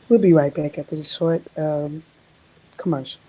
We'll be right back after the short commercial.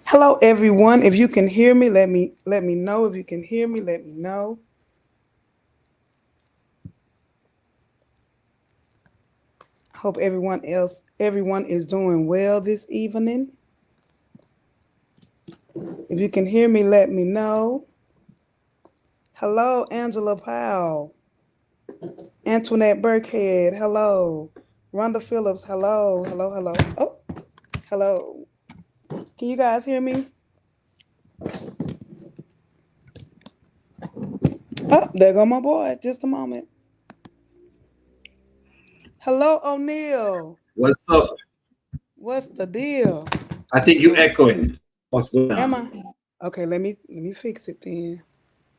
Hello, everyone. If you can hear me, let me know. If you can hear me, let me know. Hope everyone is doing well this evening. If you can hear me, let me know. Hello, Angela Powell, Antoinette Burkhead. Hello, Rhonda Phillips. Hello, hello, hello. Oh, hello. Can you guys hear me? Oh, there go my boy. Just a moment. Hello, O'Neill. What's up? What's the deal? I think you echoing. What's going Am on? I? Okay, let me fix it then.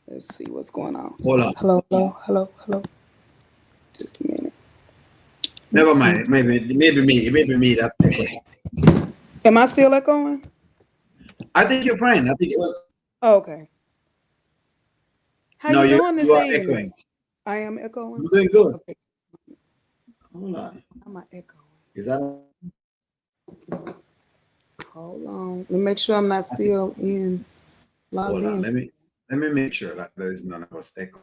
Let's see what's going on. Hold on. Hello, hello, hello, hello. Just a minute. Never mind. Maybe me. That's echoing. Am I still echoing? I think you're fine. I think it was. Oh, okay. How No, you you doing this you are evening? echoing. I am echoing. I'm doing good. Okay, Hold on. I'm not echoing. Is that? Hold on. Let me make sure I'm not I think. still in logged Hold on. in. Let me make sure that there is none of us echo.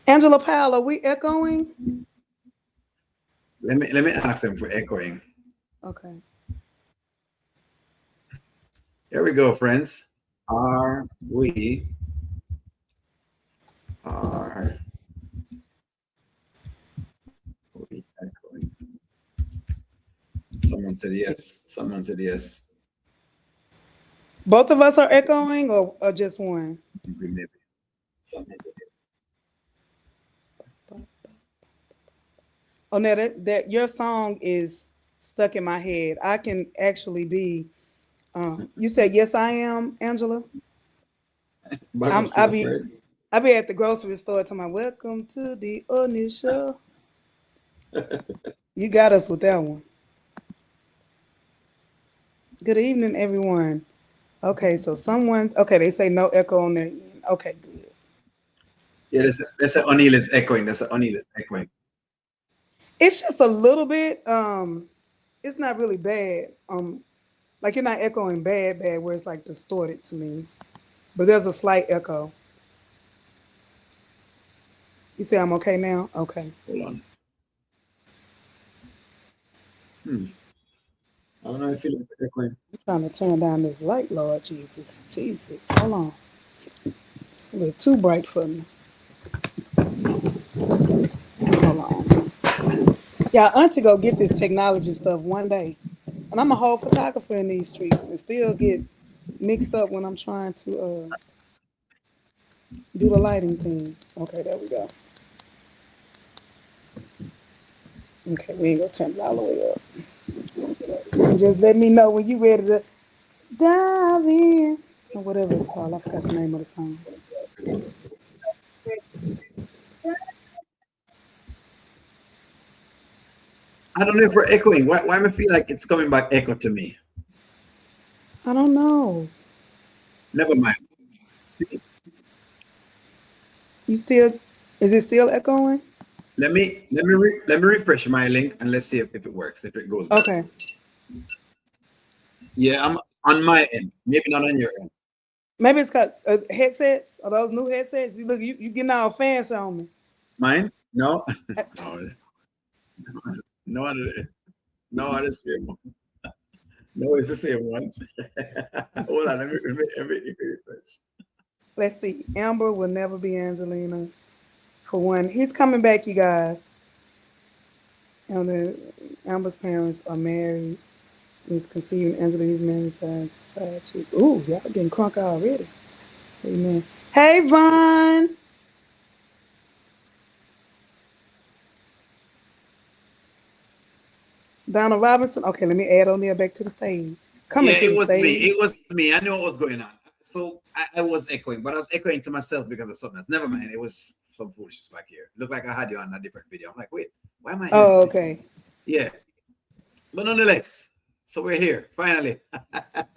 Angela Powell, are we echoing? Let me ask them for echoing. Okay. Here we go, friends. Are we echoing? Someone said yes. Someone said yes. Both of us are echoing or just one? Maybe. Someone said yes. Oh, no, that your song is stuck in my head. I can actually be. You said yes, I am, Angela. By I'm. I myself, be. right? I be at the grocery store to my welcome to the initial. You got us with that one. Good evening, everyone. Okay, so someone. Okay, they say no echo on their end. Okay, good. Yeah, that's a O'Neill is echoing. That's a O'Neill is echoing. It's just a little bit. It's not really bad. Like you're not echoing bad, where it's like distorted to me. But there's a slight echo. You say I'm okay now? Okay. Hold on. Hmm. I don't know if it's echoing. I'm trying to turn down this light, Lord Jesus. Jesus. Hold on. It's a little too bright for me. Hold on. Yeah, Auntie go get this technology stuff one day. And I'm a whole photographer in these streets and still get mixed up when I'm trying to do the lighting thing. Okay, there we go. Okay, we ain't gonna turn it all the way up. And just let me know when you ready to dive in. Or whatever it's called. I forgot the name of the song. I don't know if we're echoing. Why am I feel like it's coming back echo to me? I don't know. Never mind. See, You still is it still echoing? let me refresh my link and let's see if it works. If it goes back. Okay. Yeah, I'm on my end. Maybe not on your end. Maybe it's got headsets. Are those new headsets? You look, you getting all fancy on me. Mine? No. Uh, No. No. No, the same one. No, it's the same ones. Hold on, let me refresh. Let's see. Amber will never be Angelina. For one, he's coming back, you guys. And Amber's parents are married. He's conceiving Angelina's married side chick. Ooh, y'all getting crunk already. Amen. Hey, Vaughn. Donald Robinson. Okay, let me add O'Neal back to the stage. Coming Yeah, to the it was me. stage. It was me. I knew what was going on. So I was echoing, but I was echoing to myself because of something else. Never mind. It was some foolishness back here. Looked like I had you on a different video. I'm like, wait, why am I hearing Oh, this? okay. Yeah. But nonetheless, so we're here finally.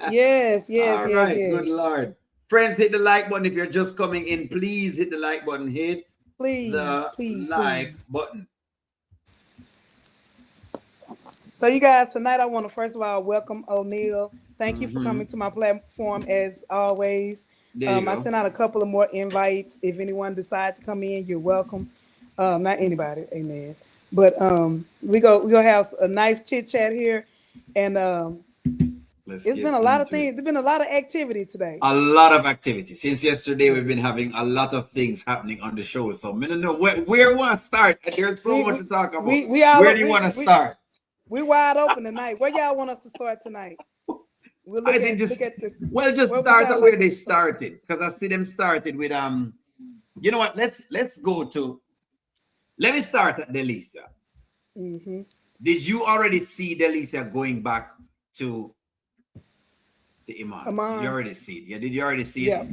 Yes, yes, All yes, right. Good yes. Lord. Friends, hit the like button. If you're just coming in, please hit the like button. Hit Please, the please, like please. button. So, you guys, tonight I want to first of all welcome O'Neal. Thank you for Mm-hmm. coming to my platform as always. There you I go. sent out a couple of more invites. If anyone decides to come in, you're welcome. Not anybody, amen. But we gonna have a nice chit chat here, and Let's it's been get a lot of into it. things. There's been a lot of activity today. A lot of activity. Since yesterday, Yeah. we've been having a lot of things happening on the show. So I don't know where we want to start. There's so We much we to talk about. we all Where do you want to we start? we wide open tonight. Where y'all want us to start tonight? We'll I think look just at the just where would start y'all at where like us they to start? started because I see them started with You know what? Let's go to. Let me start at Delicia. Mm-hmm. Did you already see Delicia going back to Iman? Did you Amon, already see it? Yeah. Did you already see it?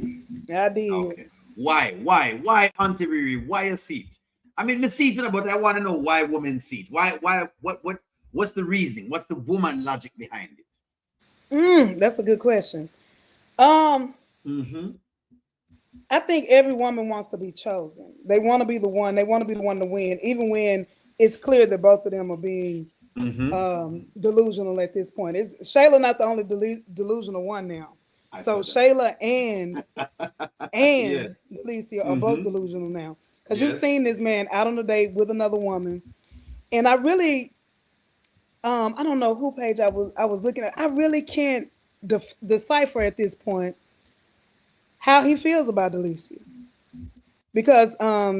yeah, I did. Okay. Why Auntie ReRe? Why a seat? I mean, the seat, but I want to know why women seat. What's the reasoning? What's the woman logic behind it? That's a good question. Um, Mm-hmm. I think every woman wants to be chosen. They want to be the one. They want to be the one to win, even when it's clear that both of them are being Mm-hmm. delusional at this point. Is Shayla not the only delusional one now? I So saw that. Shayla Yeah. and Alicia are both Mm-hmm. delusional now because you've Yes. seen this man out on a date with another woman, and I really, I don't know who page I was looking at. I really can't decipher at this point how he feels about Alicia because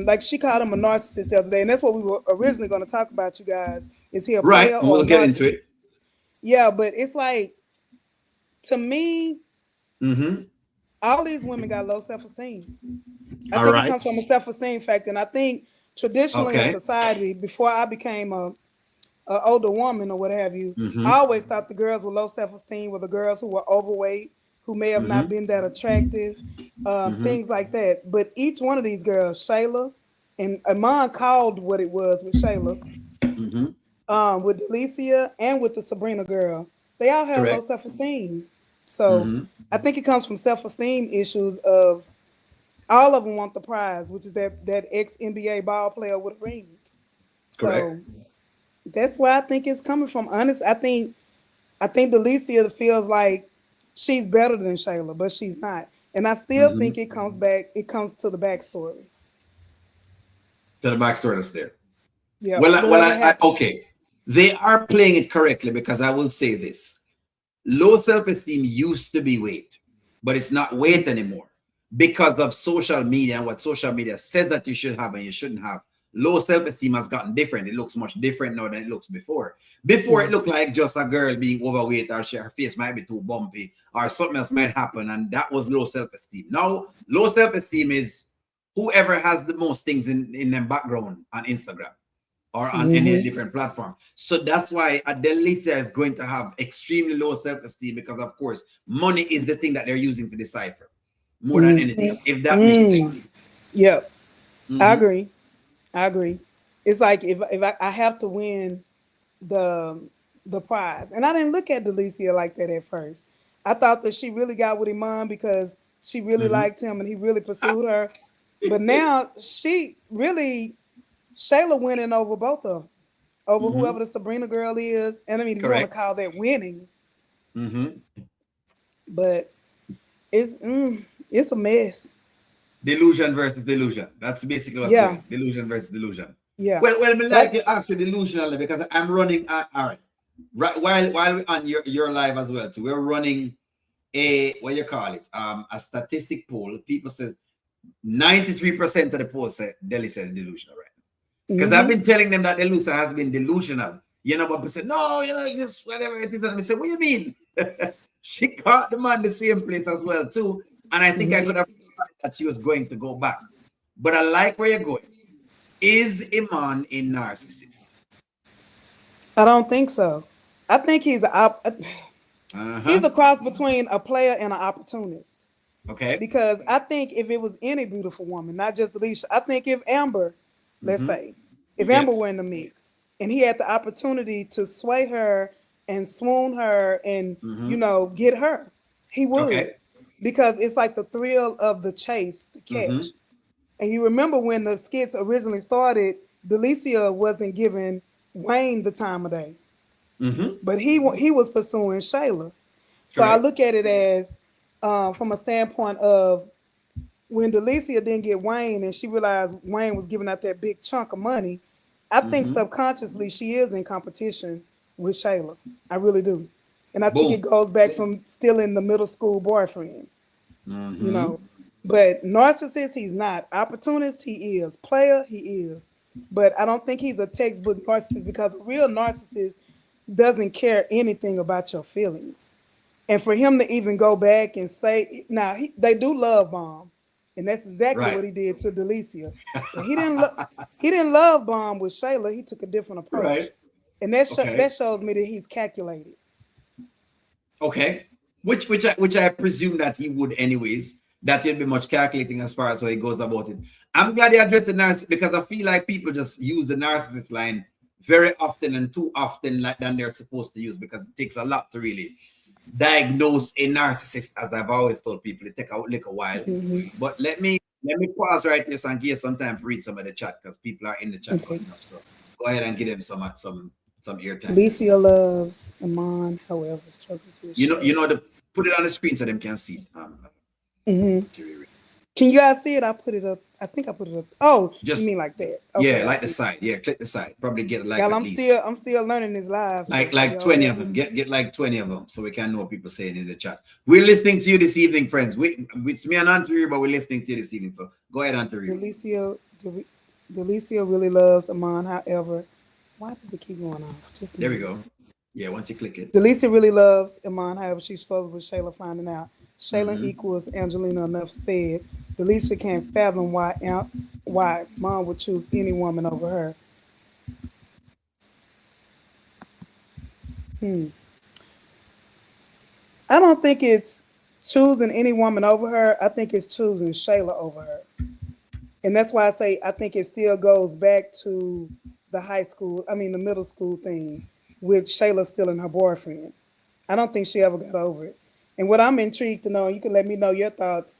like she called him a narcissist the other day, and that's what we were originally going to talk about. You guys, is he a Right. player And or a we'll get into narcissist? it. Yeah, but it's like to me, Mm-hmm. all these women got low self esteem. I All think it right. comes from a self esteem factor, and I think traditionally in Okay. society, before I became a older woman or what have you, Mm-hmm. I always thought the girls with low self esteem were the girls who were overweight, who may have not Mm-hmm. been that attractive, Mm-hmm. things like that. But each one of these girls, Shayla, and Iman called what it was with Shayla, Mm-hmm. with Delicia, and with the Sabrina girl, they all have low Correct. self esteem. So Mm-hmm. I think it comes from self esteem issues of all of them want the prize, which is that ex NBA ball player with a ring. Correct. So that's where I think it's coming from. Honest, I think Delicia feels like she's better than Shayla, but she's not. And I still Mm-hmm. think it comes back. It comes to the backstory. To the backstory that's there. Yep. Whatever happened. Okay. They are playing it correctly because I will say this. Low self-esteem used to be weight, but it's not weight anymore because of social media and what social media says that you should have and you shouldn't have. Low self-esteem has gotten different. It looks much different now than it looks before. Before it Mhm. looked like just a girl being overweight or her face might be too bumpy or something else might happen, and that was low self-esteem. Now, low self-esteem is whoever has the most things in their background on Instagram or on any Mhm. different platform. So that's why Adelisa is going to have extremely low self-esteem because, of course, money is the thing that they're using to decipher more than anything else, Mhm. if that makes sense. Mm. Yep. I Mm-hmm. agree. I agree. It's like if I have to win the the prize, and I didn't look at Delicia like that at first. I thought that she really got with Iman because she really Mm-hmm. liked him and he really pursued her. But now she really Shayla winning over both of them, over Mm-hmm. whoever the Sabrina girl is. And I mean, if you want to Correct. call that winning, Mm-hmm. but it's a mess. Delusion versus delusion. That's basically what's Yeah, doing. Delusion versus delusion. yeah. Well, me But like you ask delusional because I'm running. All right. right while we're on your live as well too, we're running a what you call it, a statistic poll. People say 93% of the poll say Delhi says delusional right now. Because I've been telling them that Delusa has been delusional. You know, but people said, no, you know, just whatever it is. And I said, what do you mean? She caught the man the same place as well, too. And I think I could have thought that she was going to go back. But I like where you're going. Is Iman a narcissist? I don't think so. I think he's he's a cross between a player and an opportunist. Okay. Because I think if it was any beautiful woman, not just Alicia, I think if Amber, let's say, if Amber were in the mix and he had the opportunity to sway her and swoon her and, you know, get her, he would. Okay. Because it's like the thrill of the chase, the catch. And you remember when the skits originally started, Delicia wasn't giving Wayne the time of day. But he was pursuing Shayla. So I look at it as from a standpoint of when Delicia didn't get Wayne and she realized Wayne was giving out that big chunk of money, I think subconsciously she is in competition with Shayla. I really do. And I think it goes back from still in the middle school boyfriend. You know. But narcissist, he's not. Opportunist, he is. Player, he is. But I don't think he's a textbook narcissist because a real narcissist doesn't care anything about your feelings. And for him to even go back and say, now they do love bomb, and that's exactly what he did to Delicia. But he didn't love bomb with Shayla. He took a different approach, and that shows me that he's calculated. Okay, which I presume that he would anyways. That he'll be much calculating as far as how he goes about it. I'm glad he addressed the narcissist because I feel like people just use the narcissist line very often and too often than they're supposed to use because it takes a lot to really diagnose a narcissist, as I've always told people. It takes a little while. But let me pause right here so I can give you some time to read some of the chat because people are in the chat coming up. So go ahead and give them some airtime. Alicia loves Iman, however, struggles with you know put it on the screen so them can see it. Can you guys see it? I put it up. I think I put it up. Oh, just you mean like that? Okay, yeah, like the side. Yeah, click the side. Probably get like y'all, I'm still learning this live. Like 20 of them. Get like 20 of them so we can know what people saying in the chat. We're listening to you this evening, friends. It's me and Auntie ReRe, but we're listening to you this evening. So go ahead, Auntie ReRe. Delicia really loves Iman. However, why does it keep going off? There we go. Yeah, once you click it. Delicia really loves Iman. However, she's struggling with Shayla finding out. Shayla equals Angelina. Enough said. Delicia can't fathom why Mom would choose any woman over her. I don't think it's choosing any woman over her. I think it's choosing Shayla over her. And that's why I say I think it still goes back to the middle school thing with Shayla stealing her boyfriend. I don't think she ever got over it. And what I'm intrigued to know, you can let me know your thoughts,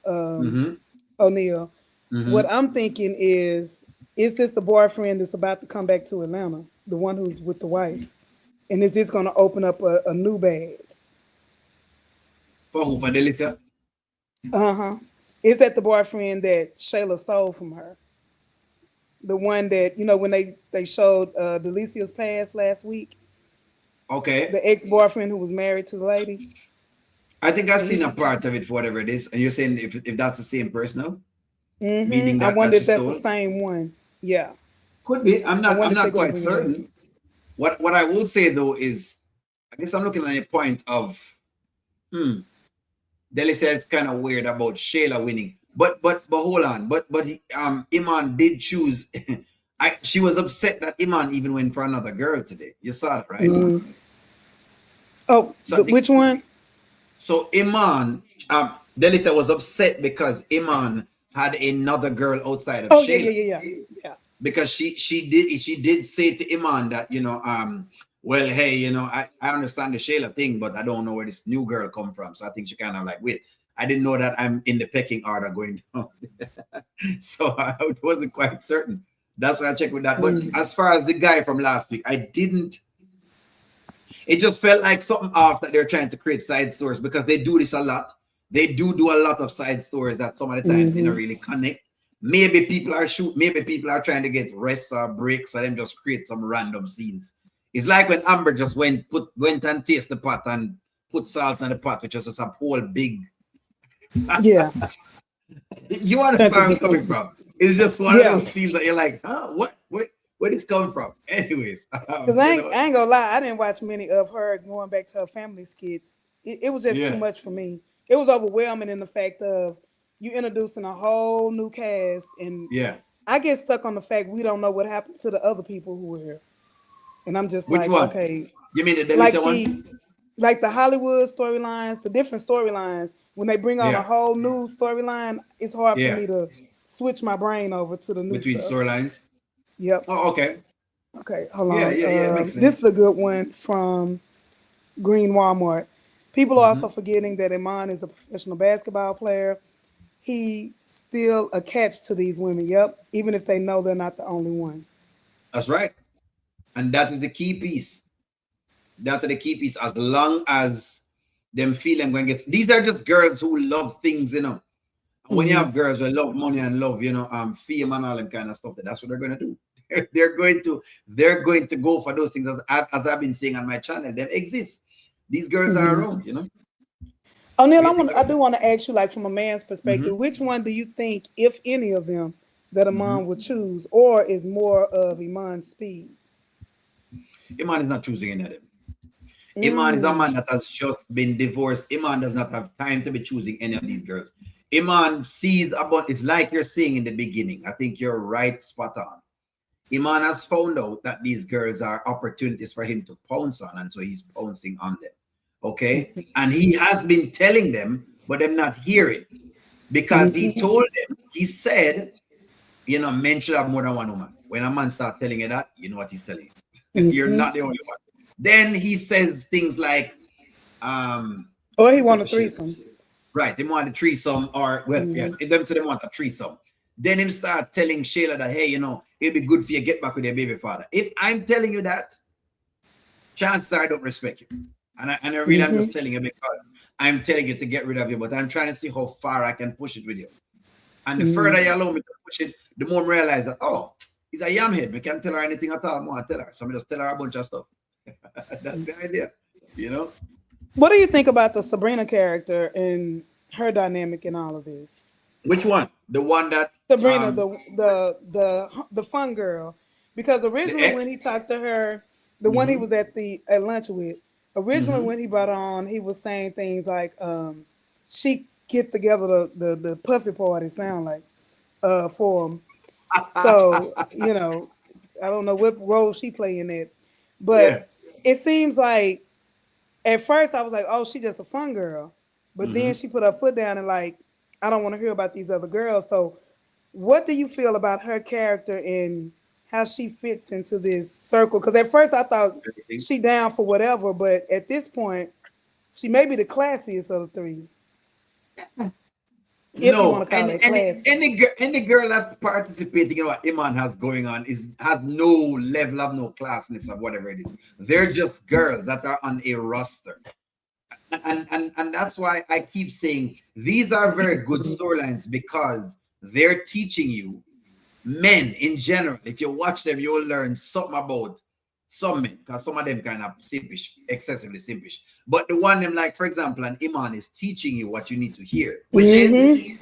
O'Neal. What I'm thinking is this the boyfriend that's about to come back to Atlanta, the one who's with the wife? And is this going to open up a new bag? For who? For Delicia? Is that the boyfriend that Shayla stole from her? The one that, when they showed Delicia's past last week? Okay. The ex-boyfriend who was married to the lady? I think I've seen a part of it for whatever it is. And you're saying if that's the same person? Meaning that I wonder if that's the same one. Yeah. Could be. I'm not quite certain. What I will say though is, I guess I'm looking at a point of, Deli says kind of weird about Shayla winning. But hold on. But Iman did choose. She was upset that Iman even went for another girl today. You saw it, right? Oh, which one? So Iman, Delisa was upset because Iman had another girl outside of Shayla. Yeah. Because she did say to Iman that, well, hey, I understand the Shayla thing, but I don't know where this new girl come from. So I think she kind of like, wait, I didn't know that I'm in the pecking order going down. So I wasn't quite certain. That's why I checked with that. But as far as the guy from last week, it just felt like something off that they're trying to create side stories because they do this a lot. They do a lot of side stories that some of the time they don't really connect. Maybe people are trying to get rest or breaks, so them just create some random scenes. It's like when Amber just went and tasted the pot and put salt in the pot, which was just a whole big. Yeah. You understand where I'm coming from? It's just one of Yeah. those scenes that you're like, huh? Where is coming from? Anyways, Because I ain't gonna lie, I didn't watch many of her going back to her family skits. It was just too yeah, much for me. It was overwhelming in the fact of you introducing a whole new cast, and yeah. I get stuck on the fact we don't know what happened to the other people who were here, and I'm just Which like, one? okay, You mean the like Delisa the one? like the Hollywood storylines, the different storylines. When they bring on a Yeah, whole new storyline, it's hard for yeah. me to switch my brain over to the new Between stuff. storylines. Yep. Oh, okay. Okay, hold Yeah, on. yeah, yeah. It makes This is sense. a good one from Green Walmart. People are also Hmm. forgetting that Iman is a professional basketball player. He still attached to these women. Yep, even if they know they're not the only one. That's right. And that is the key piece. That is the key piece. As long as them feel them going to get. These are just girls who love things, you know. And when you Mm-hmm. have girls who love money and love, fame and all them kind of stuff, that's what they're going to do. They're going to go for those things, as I've been saying on my channel. They exist. These girls are Mm-hmm. around. O'Neill, What do you think I about do that? want to ask you, like from a man's perspective, Mm-hmm. which one do you think, if any of them, that Mm-hmm. Iman would choose, or is more of Iman's speed? Iman is not choosing any of them. Iman is a Mm. man that has just been divorced. Iman does not have time to be choosing any of these girls. Iman sees about, it's like you're saying in the beginning. I think you're right, spot on. Iman has found out that these girls are opportunities for him to pounce on, and so he's pouncing on them. Okay? And he has been telling them, but they're not hearing, because he Mm-hmm. told them, he said, men should have more than one woman. When a man starts telling you that, you know what he's telling you. You're Mm-hmm. not the only one. Then he says things like, Or he what's want up a with Shayla? threesome. Right, they want a threesome, or well, Mm-hmm. yes, them say they want a threesome. Then him start telling Shayla that, hey, it'd be good for you to get back with your baby father. If I'm telling you that, chances are I don't respect you. And I really am Mm-hmm. just telling you because I'm telling you to get rid of you, but I'm trying to see how far I can push it with you. And the further you Mm-hmm. allow me to push it, the more I realize that, oh, he's a yam head. We can't tell her anything at all. More tell her. So I just tell her a bunch of stuff. That's the idea, you know? What do you think about the Sabrina character and her dynamic in all of this? Which one? The one that Sabrina, the fun girl, because the originally when ex? he talked to her, the one he Mm-hmm. was at lunch with, originally Mm-hmm. when he brought her on, he was saying things like, she get together the puffy party sound like for him. So I don't know what role she played in it, Yeah. but it seems like at first I was like, oh, she just a fun girl. But then Mm-hmm. she put her foot down and like, I don't want to hear about these other girls. So what do you feel about her character and how she fits into this circle? Because at first I thought Everything. she down for whatever, but at this point, she may be the classiest of the three, if you want No, to call and that classy. any girl that's participating in what Iman has going on has no level of no classness of whatever it is. They're just girls that are on a roster. And that's why I keep saying these are very good storylines, because they're teaching you, men in general. If you watch them, you will learn something about some men, because some of them kind of simpish, excessively simpish. But the one them, like for example, an Iman is teaching you what you need to hear, which is, Mm-hmm.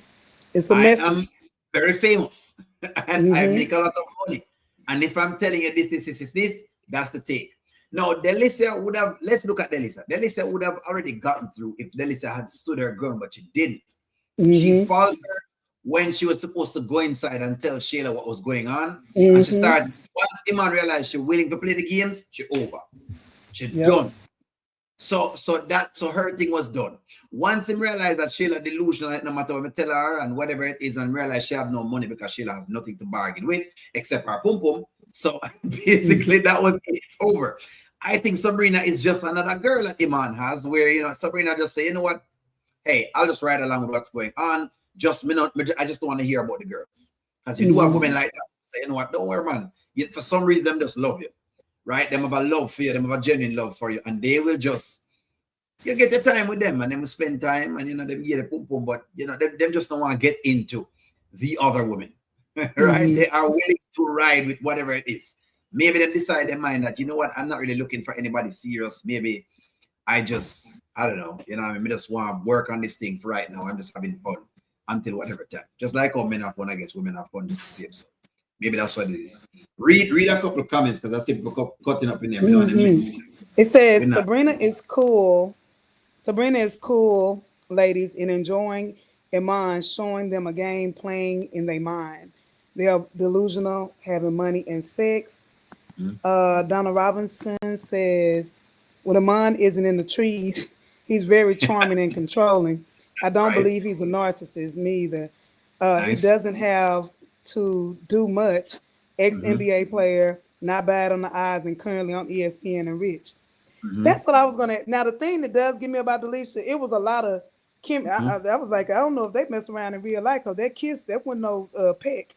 It's a I am message. very famous and I Mm-hmm. make a lot of money. And if I'm telling you this, that's the take. Now, Delisa would have, let's look at Delisa. Delisa would have already gotten through if Delisa had stood her ground, but she didn't. She Mm-hmm. faltered when she was supposed to go inside and tell Shayla what was going on. And she Mm-hmm. started, once Iman realized she's willing to play the games, she over. She Yep. done. So her thing was done. Once him realized that Shayla delusional, no matter what I tell her and whatever it is, and realize she have no money because Shayla have nothing to bargain with except her pum pum. So basically that was it. It's over. I think Sabrina is just another girl that Iman has, where Sabrina just say, you know what? Hey, I'll just ride along with what's going on. Just me not, I just don't want to hear about the girls. Because you do have Mm-hmm. women like that. Say, you know what, don't worry, man. Yet for some reason them just love you. Right? Them have a love for you, them have a genuine love for you, and they will just, you get your time with them and then we spend time and them get a pum pum, but them just don't want to get into the other women. Right? Mm-hmm. They are willing to ride with whatever it is. maybe they decide in mind that, you know what, I'm not really looking for anybody serious. Maybe I don't know, you know, I just want to work on this thing for right now. I'm just having fun until whatever time. Just like how men have fun, I guess women have fun just the same. So maybe that's what it is. Read a couple of comments because I see people cutting up in there. We don't want to Mm-hmm. It says Sabrina is cool, ladies, in enjoying Iman showing them a game playing in their mind. They are delusional, having money and sex. Mhm. Donna Robinson says, when Iman isn't in the trees, he's very charming and controlling. I don't Right. believe he's a narcissist, me either. He Nice. doesn't have to do much. Ex Hmm. NBA player, not bad on the eyes, and currently on ESPN and rich. Hmm. That's what I was gonna. Now the thing that does get me about Delisha, it was a lot of Kim. Hmm. I was like, I don't know if they mess around in real life because that kiss, that wasn't no peck,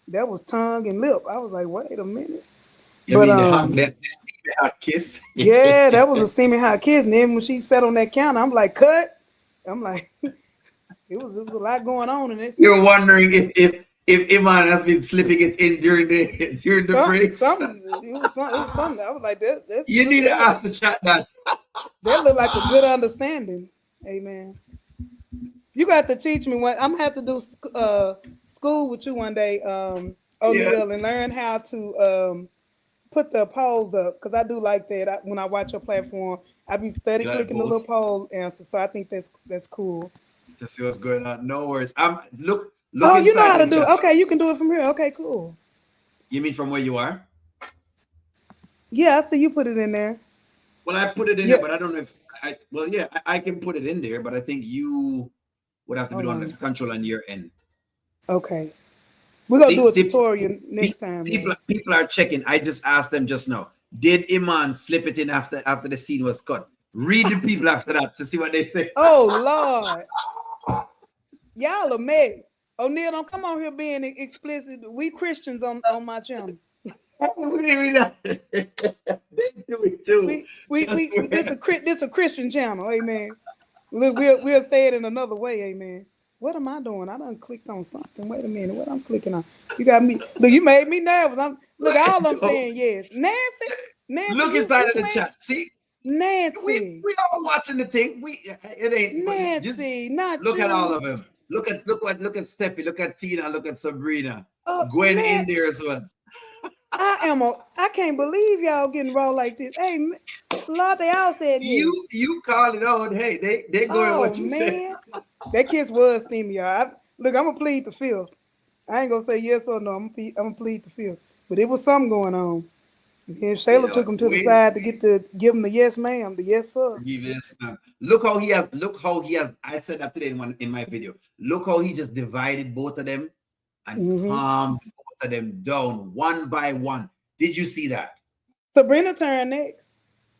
that was tongue and lip. I was like, wait a minute, You but mean the steamy hot kiss? yeah, that was a steaming hot kiss. And then when she sat on that counter, I'm like, cut. I'm like, it was a lot going on in this. You're wondering if Iman has been slipping it in during the during the breaks. It was something. I was like, You need to ask the chat that. that looked like a good understanding. Amen. You got to teach me when I'm gonna have to do school with you one day, Yeah. O'Neill, and learn how to put the polls up because I do like that. When I watch your platform, I be steady You like clicking the little both poll answer. So I think that's cool. to see what's going on. No worries. Look Oh, you know inside how to the do it. chat. Okay, you can do it from here. Okay, cool. You mean from where you are? Yeah, I see you put it in there. Well, I put it in there, Yeah. but I don't know if well, yeah, I can put it in there, but I think you would have to be Hold doing the on. control on your end. Okay. We're gonna do a See, tutorial next time though. people are checking. I just asked them just now. Did Iman slip it in after the scene was cut? Read the people after that to see what they say. Oh Lord. Y'all a mess. O'Neill, don't come on here being explicit. We Christians on my channel. They do it too. Just This a Christian channel, amen. Look, we'll say it in another way, amen. What am I doing? I done clicked on something. Wait a minute, what I'm clicking on? You got me. Look, you made me nervous. Look, all I'm saying yes. Nancy, Look you inside of the playing chat. See, Nancy, we all watching the thing. It ain't. But just Nancy, not look at all you. of them. Look at Steffi. Look at Tina. Look at Sabrina. Gwen Man, in there as well. I can't believe y'all getting raw like this. Hey, Lord, they all said yes. You call it out. Hey, they going Oh what you said. man, that kiss was steamy, y'all. Look, I'm gonna plead the fifth. I ain't gonna say yes or no. I'm gonna plead the fifth. But it was something going on. And then You Shayla know, took him to the wait. side to give him the yes, ma'am, the yes, sir. Give this man. Look how he has. Look how he has. I said that today in my video. Look how he just divided both of them and Mm-hmm. calmed both of them down one by one. Did you see that? Sabrina turned next.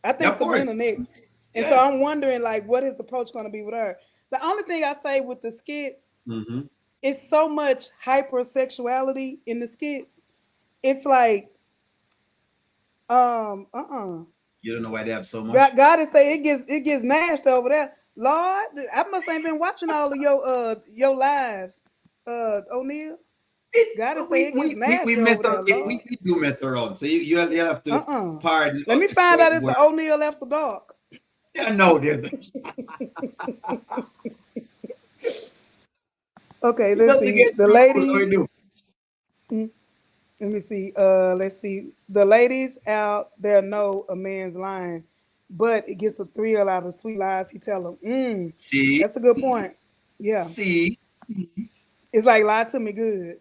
I Yeah, think of Sabrina course. next. And so Yeah. I'm wondering, like, what his approach going to be with her. The only thing I say with the skits Mm-hmm. is so much hypersexuality in the skits. It's like, You don't know why they have so much. God is say it gets nasty over there. Lord, I must ain't been watching all of your lives, O'Neill. God is say it gets We nasty mess over there, around. Lord. We do mess around. So you have to Uh-uh. pardon Let us me the find out choice it's word. the O'Neill after dark. Yeah, no, there's Okay, it let's doesn't see. get The too cool. We lady, do. let me see. Let's see. The ladies out there know a man's lying, but it gets a thrill out of sweet lies he tell them. See, That's a good point. Yeah. see, It's like lie to me good.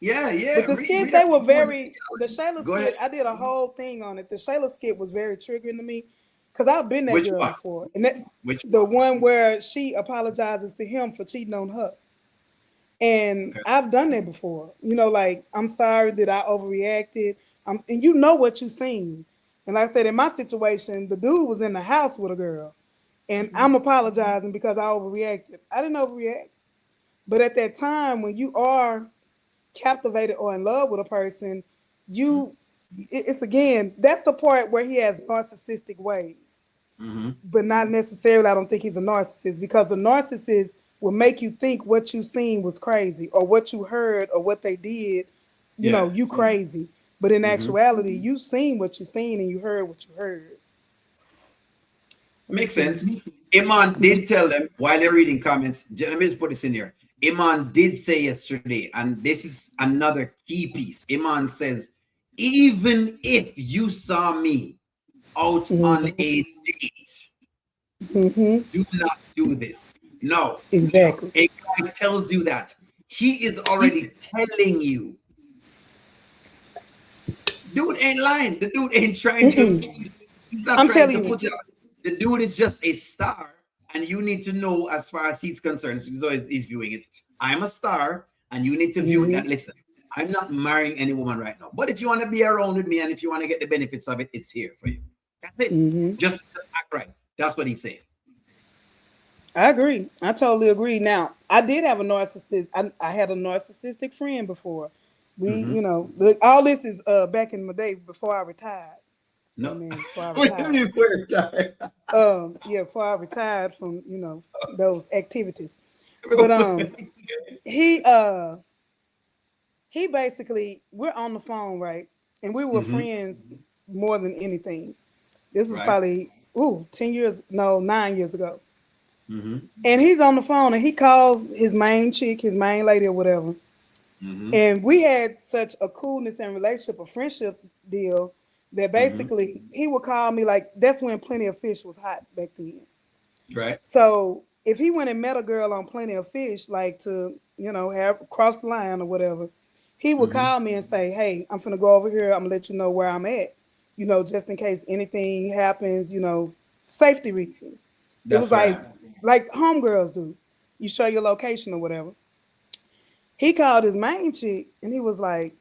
yeah. But the skits, Read they up were more. the Shayla Go ahead. skit, I did a whole thing on it. The Shayla skit was very triggering to me because I've been that Which girl one? before. And Which the one? one where she apologizes to him for cheating on her. And Okay. I've done that before. Like, I'm sorry that I overreacted. And you know what you seen. And like I said, in my situation, the dude was in the house with a girl. And I'm apologizing because I overreacted. I didn't overreact. But at that time, when you are captivated or in love with a person, you it's again, that's the part where he has narcissistic ways. Mm-hmm. But not necessarily, I don't think he's a narcissist because the narcissist will make you think what you seen was crazy or what you heard or what they did, Yeah. you crazy. But in Mm-hmm. actuality, you seen what you seen and you heard what you heard. Let me Makes see. sense. Iman did tell them while they're reading comments. Let me just put this in here. Iman did say yesterday, and this is another key piece. Iman says, even if you saw me out on Mm-hmm. a date, Mm-hmm. do not do this. No, Exactly. a guy tells you that. He is already telling you. Dude ain't lying. The dude ain't trying to, Mm-mm. he's not I'm trying telling to you. put you out. The dude is just a star. And you need to know, as far as he's concerned, so he's viewing it. I'm a star, and you need to view it that, Mm-hmm. listen, I'm not marrying any woman right now. But if you want to be around with me and if you want to get the benefits of it, it's here for you. That's it. Mm-hmm. Just act right. That's what he's saying. I agree. I totally agree. Now, I did have a narcissist. I had a narcissistic friend before. Mm-hmm. Look, all this is back in my day before I retired. No. Amen. Before I What do you retired. mean for time? Yeah, before I retired from, those activities. But he uh he basically, we're on the phone, right? And we were Mm-hmm. friends more than anything. This was Right. probably 10 years, no, 9 years ago. Mm-hmm. And he's on the phone and he calls his main chick, his main lady or whatever. Mm-hmm. And we had such a coolness and relationship, a friendship deal that Mm-hmm. basically he would call me, like, that's when Plenty of Fish was hot back then. Right. So if he went and met a girl on Plenty of Fish, like to, have crossed the line or whatever, he would Mm-hmm. call me and say, "Hey, I'm finna go over here. I'm gonna let you know where I'm at, just in case anything happens, safety reasons." It was That's right. like homegirls do. You show your location or whatever. He called his main chick and he was like,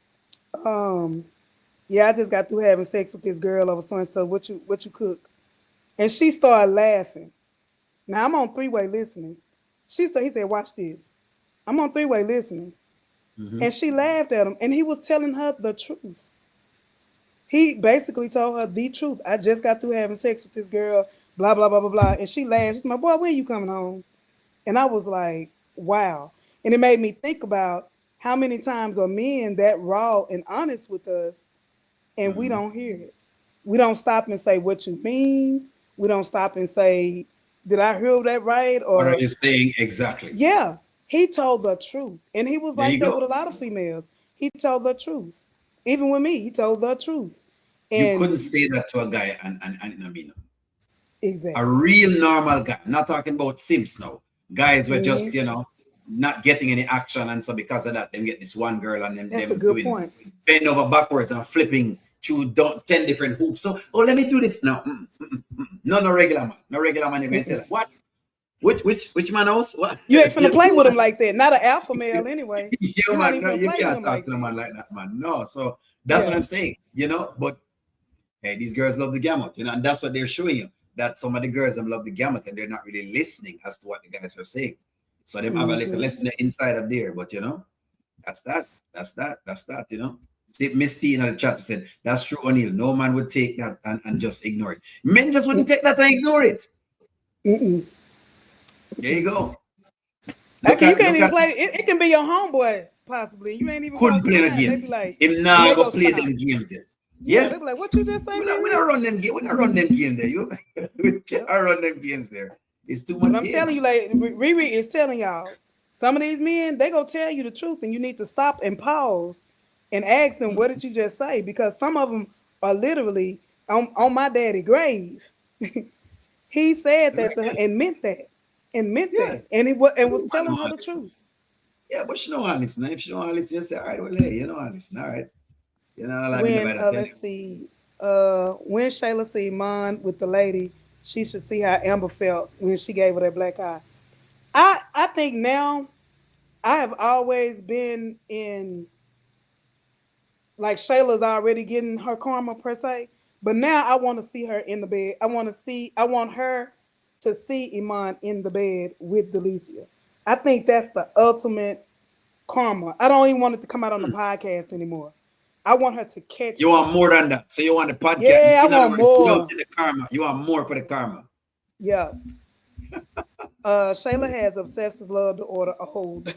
um, "Yeah, I just got through having sex with this girl over so and so. What you cook?" And she started laughing. Now I'm on three-way listening. He said, "Watch this. I'm on three-way listening." Mm-hmm. And she laughed at him and he was telling her the truth. He basically told her the truth. "I just got through having sex with this girl, blah, blah, blah, blah, blah." And she laughed. She's like, "Boy, when you coming home?" And I was like, wow. And it made me think about how many times are men that raw and honest with us and we Mm-hmm. don't hear it. We don't stop and say, "What you mean?" We don't stop and say, "Did I hear that right?" What are Or, you saying exactly? yeah, he told the truth. And he was There like you that with go. a lot of females. He told the truth. Even with me, he told the truth. You And couldn't say that to a guy and I mean a exactly. real normal guy. I'm not talking about simps now. Guys were just, Hmm. not getting any action, and so because of that, them get this one girl and them That's a them good doing point. bend over backwards and flipping through 10 different hoops. So, oh, let me do this now. No, no regular man. No regular man, you're going to tell him. What? Which man else? What? You ain't finna play You with him like that. Not an alpha male anyway. yeah, You're not man. even No, gonna you play with can't him talk like to a that. man like that, man. No. So that's what Yeah. I'm saying. But hey, these girls love the gamut, and that's what they're showing you. That some of the girls them love the gamut and they're not really listening as to what the guys are saying. So them have a little Hmm. lesson inside of there, but that's that. That's that. See, Miss T in the chat said, that's true, O'Neill. No man would take that and just ignore it. Men just wouldn't take that and ignore it. Mm-mm. There you go. Okay, you can't Look even at play. It can be your homeboy possibly. You ain't even couldn't crossed the play the line. They game. be like, Him and now they go go play stop. them games there. Yeah, Yeah. they be like, "What you just say, We don't Riri?" run them game. We don't run them game there. We can't Yep. run them games there. It's too But much I'm telling you, games. like Riri is telling y'all, some of these men they gonna tell you the truth, and you need to stop and pause and ask them, "What did you just say?" Because some of them are literally on my daddy grave. He said that to her Right? and meant that, Yeah. and and was No man telling know her all the this. truth. Yeah, but she know all this. Now, if she know all this, you say, all right, well, hey, you know all this. All right. You know, I'll be When nobody that tell you. let's see, when Shayla see Iman with the lady, she should see how Amber felt when she gave her that black eye. I think now I have always been in, like, Shayla's already getting her karma per se, but now I want to see her in the bed. I want her to see Iman in the bed with Delicia. I think that's the ultimate karma. I don't even want it to come out on the podcast anymore. I want her to catch You want that. more than that. So you want the podcast. Yeah, I In other want words, you don't more. see the karma. You want more for the karma. Yeah. Shayla has obsessive love disorder a hold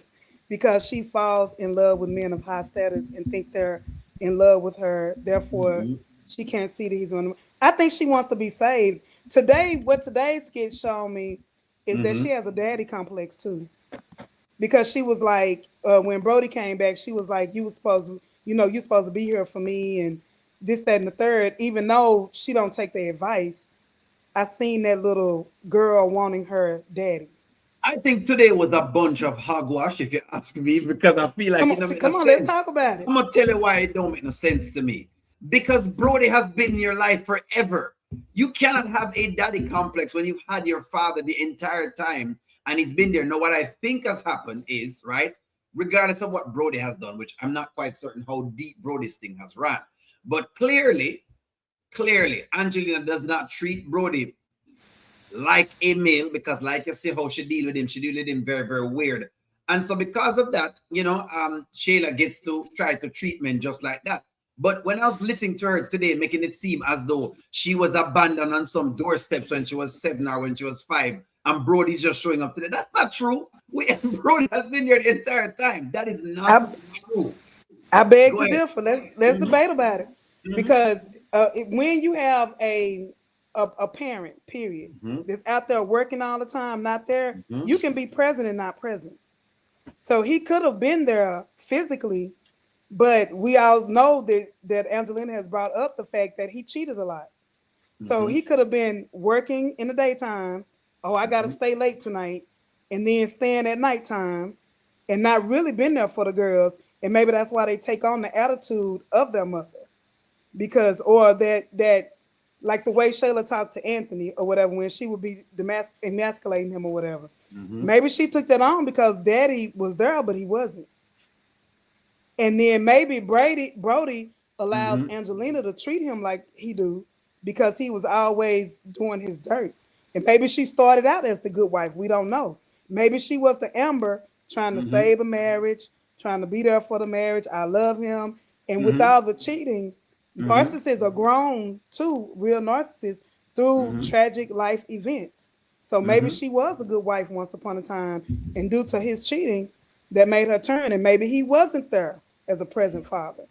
because she falls in love with men of high status and think they're in love with her. Therefore, Mm-hmm. she can't see that he's one. I think she wants to be saved. Today, what today's skit showed me is that Mm-hmm. she has a daddy complex too. Because she was like, when Brodie came back, she was like, you were supposed to, you're supposed to be here for me and this, that, and the third. Even though she don't take their advice, I seen that little girl wanting her daddy. I think today was a bunch of hogwash, if you ask me, because I feel like Come it on, don't make no come on, let's sense. talk about it. I'm gonna tell you why it don't make no sense to me. Because Brody has been in your life forever. You cannot have a daddy complex when you've had your father the entire time and he's been there. Now, what I think has happened is, right, regardless of what Brody has done, which I'm not quite certain how deep Brody's thing has run, but clearly, Angelina does not treat Brody like a male because, like you see how she deal with him very, very weird. And so because of that, Shayla gets to try to treat men just like that. But when I was listening to her today, making it seem as though she was abandoned on some doorsteps when she was 7 or when she was 5, and Brody's just showing up today. That's not true. Brody has been here the entire time. That is not I true. I beg Go to ahead. differ. Let's Mm-hmm, debate about it mm-hmm, because when you have a parent, period, mm-hmm, that's out there working all the time, not there, mm-hmm, you can be present and not present. So he could have been there physically, but we all know that Angelina has brought up the fact that he cheated a lot. So mm-hmm, he could have been working in the daytime. Oh, I got to mm-hmm, stay late tonight, and then staying at nighttime, and not really been there for the girls. And maybe that's why they take on the attitude of their mother, because or that like the way Shayla talked to Anthony or whatever when she would be emasculating him or whatever. mm-hmm, Maybe she took that on because Daddy was there, but he wasn't. And then maybe Brodie allows mm-hmm. Angelina to treat him like he do because he was always doing his dirt. And maybe she started out as the good wife. We don't know. Maybe she was the Amber trying to Mm-hmm. save a marriage, trying to be there for the marriage. I love him. And with Mm-hmm. all the cheating, Mm-hmm. narcissists are grown too, real narcissists, through Mm-hmm. tragic life events. So maybe Mm-hmm. she was a good wife once upon a time, and due to his cheating, that made her turn, and maybe he wasn't there as a present father.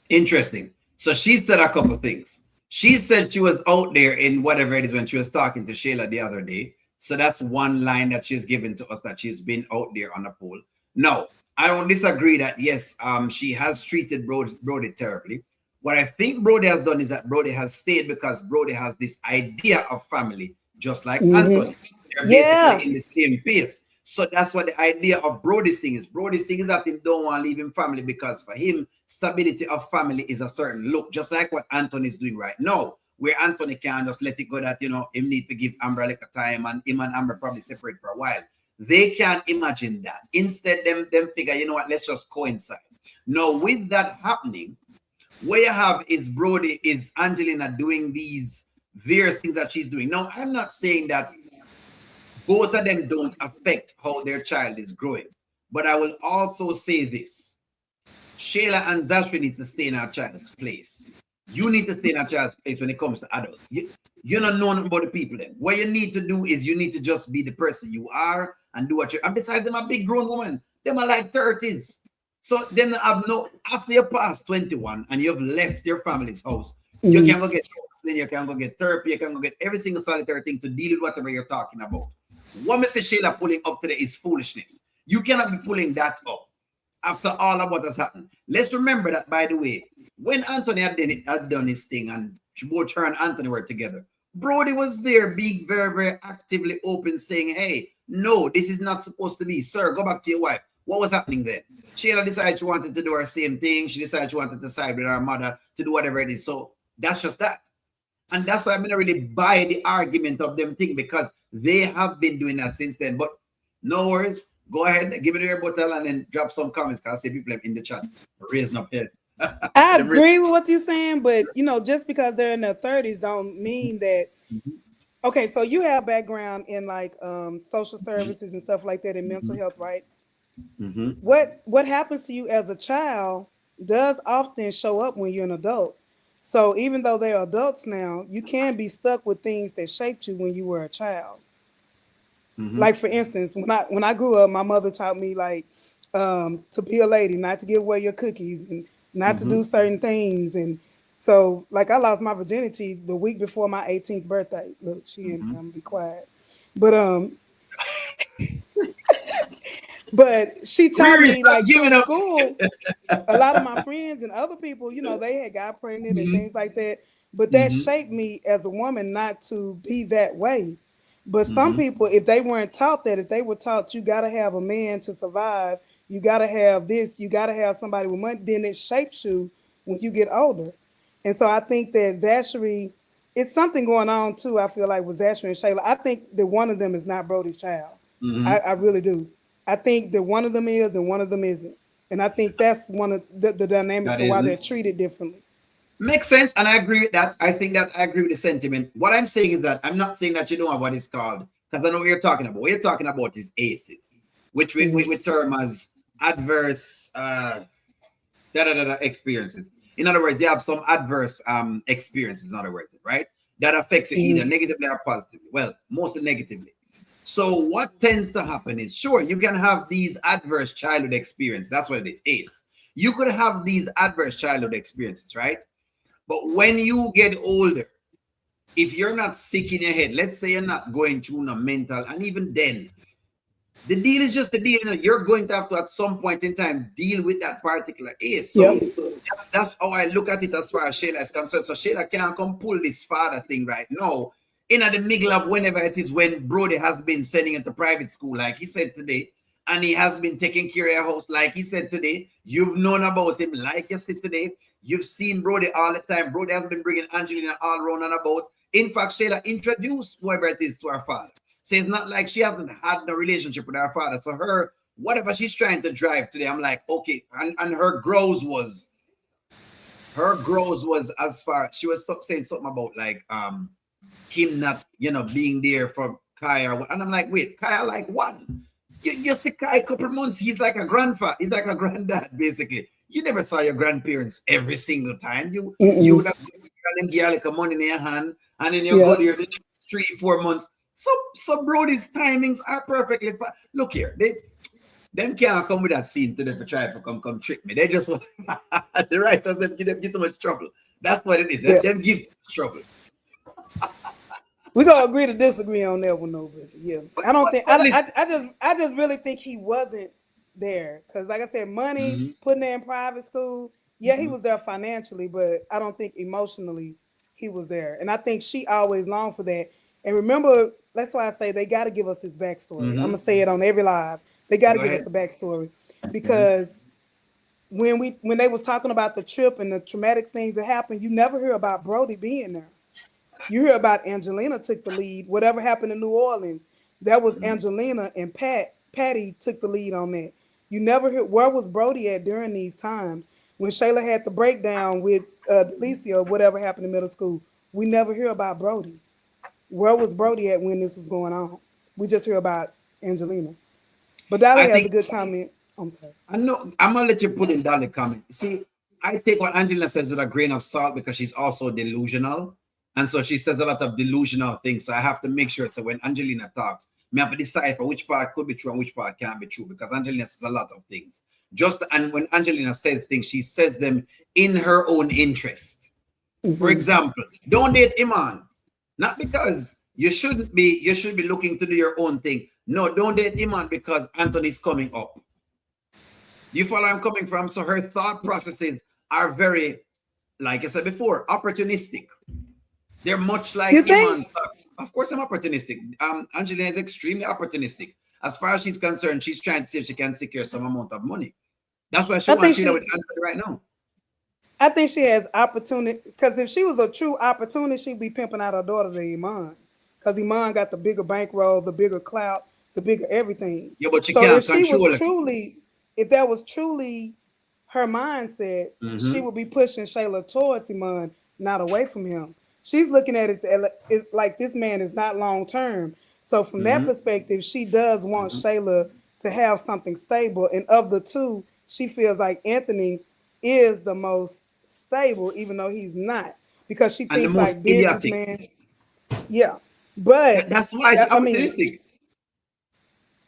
Interesting. So she said a couple of things. She said she was out there in whatever it is when she was talking to Shayla the other day. So that's one line that she's given to us, that she's been out there on a pole. No, I don't disagree that yes, she has treated Brodie terribly. What I think Brodie has done is that Brodie has stayed because Brodie has this idea of family, just like Mm-hmm. Anthony. They're basically Yeah. in the same pace. So that's what the idea of Brodie's thing is. Brodie's thing is that him don't want to leave him family because for him, stability of family is a certain look, just like what Anthony is doing right now, where Anthony can just let it go that, him need to give Amber like a time and him and Amber probably separate for a while. They can't imagine that. Instead, them figure, you know what, let's just coincide. Now, with that happening, what you have is Brodie, is Angelina doing these various things that she's doing. Now, I'm not saying that both of them don't affect how their child is growing. But I will also say this. Shayla and Zashri needs to stay in our child's place. You need to stay in our child's place when it comes to adults. You don't know nothing about the people then. What you need to do is you need to just be the person you are and do what you. And besides, them a big grown woman. Them are like 30s. So them have no, after you pass 21 and you've left your family's house, you can Mm-hmm. go get counseling, you can go get therapy, you can go get every single solitary thing to deal with whatever you're talking about. What Mr. Shayla pulling up today is foolishness. You cannot be pulling that up after all of what has happened. Let's remember that, by the way, when Anthony had done his thing and both her and Anthony were together, Brodie was there being very, very actively open, saying, hey, no, this is not supposed to be. Sir, go back to your wife. What was happening then? Shayla decided she wanted to do her same thing. She decided she wanted to side with her mother to do whatever it is. So that's just that. And that's why I'm not really buy the argument of them thing, because they have been doing that since then. But no worries. Go ahead, give me the rebuttal and then drop some comments, because I see people in the chat raising up here. I agree with what you're saying, but just because they're in their 30s don't mean that. Okay, so you have background in like social services and stuff like that in mental health, right? Mm-hmm. What happens to you as a child does often show up when you're an adult. So even though they're adults now, you can be stuck with things that shaped you when you were a child. Mm-hmm. Like for instance, when I grew up, my mother taught me like to be a lady, not to give away your cookies, and not to do certain things. And so, like, I lost my virginity the week before my 18th birthday. Look, she in here, I'm gonna be quiet. But but she taught ReRe, me, stop like, through giving up. school, a lot of my friends and other people, they had got pregnant and things like that. But that shaped me as a woman not to be that way. But some people, if they weren't taught that, if they were taught you got to have a man to survive, you got to have this, you got to have somebody with money, then it shapes you when you get older. And so I think that Zachary, it's something going on too, I feel like, with Zachary and Shayla. I think that one of them is not Brodie's child. I really do. I think that one of them is and one of them isn't. And I think that's one of the dynamics That of why they're isn't. treated differently. Makes sense, and I agree with that. I think that I agree with the sentiment. What I'm saying is that I'm not saying that you don't have what it's called, because I know what you're talking about. What you're talking about is ACEs, which we term as adverse experiences. In other words, you have some adverse experiences, in other words, right? That affects you either negatively or positively. Well, mostly negatively. So what tends to happen is, sure, you can have these adverse childhood experiences. That's what it is, ACE. You could have these adverse childhood experiences, right? But when you get older, if you're not sick in your head, let's say you're not going through a mental, and even then, the deal is just the deal. You're going to have to, at some point in time, deal with that particular ace. So Yep. that's how I look at it as far as Shayla is concerned. So Shayla can't come pull this father thing right now in the middle of whenever it is when Brodie has been sending him to private school, like he said today, and he has been taking care of your house, like he said today. You've known about him, like you said today. You've seen Brodie all the time. Brodie has been bringing Angelina all around and about. In fact, Shayla introduced whoever it is to her father. So it's not like she hasn't had no relationship with her father. So her, whatever she's trying to drive today, I'm like, okay. And her growth was as far, she was saying something about like him not, being there for Kaya. And I'm like, wait, Kaya like what? You see Kaya a couple months, he's like a grandfather, he's like a granddad, basically. You never saw your grandparents every single time. You would have them like a money in your hand, and then you go Yeah. there the next 3-4 months. So Brodie's timings are perfectly fine. Look here, them can't come with that scene to them to try to come trick me. They just want the writers them give too much trouble. That's what it is. Yeah. Them give trouble. We're gonna agree to disagree on that one over. Yeah. But I don't but, think but listen. I just really think he wasn't there. Cause like I said, money, putting her in private school, yeah, he was there financially, but I don't think emotionally he was there. And I think she always longed for that. And remember, that's why I say they gotta give us this backstory. I'm gonna say it on every live. They gotta Go give us ahead. the backstory. Because when they was talking about the trip and the traumatic things that happened, you never hear about Brodie being there. You hear about Angelina took the lead. Whatever happened in New Orleans, that was Angelina and Patty took the lead on that. You never hear where was Brodie at during these times when Shayla had the breakdown with Delicia, whatever happened in middle school. We never hear about Brodie. Where was Brodie at when this was going on? We just hear about Angelina. But Dolly I has a think good comment. I'm sorry. I know I'm gonna let you put in down the comment. See, I take what Angela says with a grain of salt because she's also delusional. And so she says a lot of delusional things. So I have to make sure. So when Angelina talks, I have to decipher which part could be true and which part can't be true because Angelina says a lot of things. And when Angelina says things, she says them in her own interest. For example, don't date Iman. Not because you should be looking to do your own thing. No, don't date Iman because Anthony's coming up. You follow where I'm coming from? So her thought processes are very, like I said before, opportunistic. They're much You like think? Iman's. Of course, I'm opportunistic. Angelina is extremely opportunistic. As far as she's concerned, she's trying to see if she can secure some amount of money. That's why she I think wants to do that she with Anthony right now. I think she has opportunity because if she was a true opportunist, she'd be pimping out her daughter to Iman. Because Iman got the bigger bankroll, the bigger clout, the bigger everything. Yeah, but she So if can't she was control it. truly, if that was truly her mindset, she would be pushing Shayla towards Iman, not away from him. She's looking at it like this man is not long term. So from that perspective, she does want Shayla to have something stable. And of the two, she feels like Anthony is the most stable, even though he's not, because she And the thinks most like idiotic. businessman. Yeah, but That's why she's I mean, opportunistic.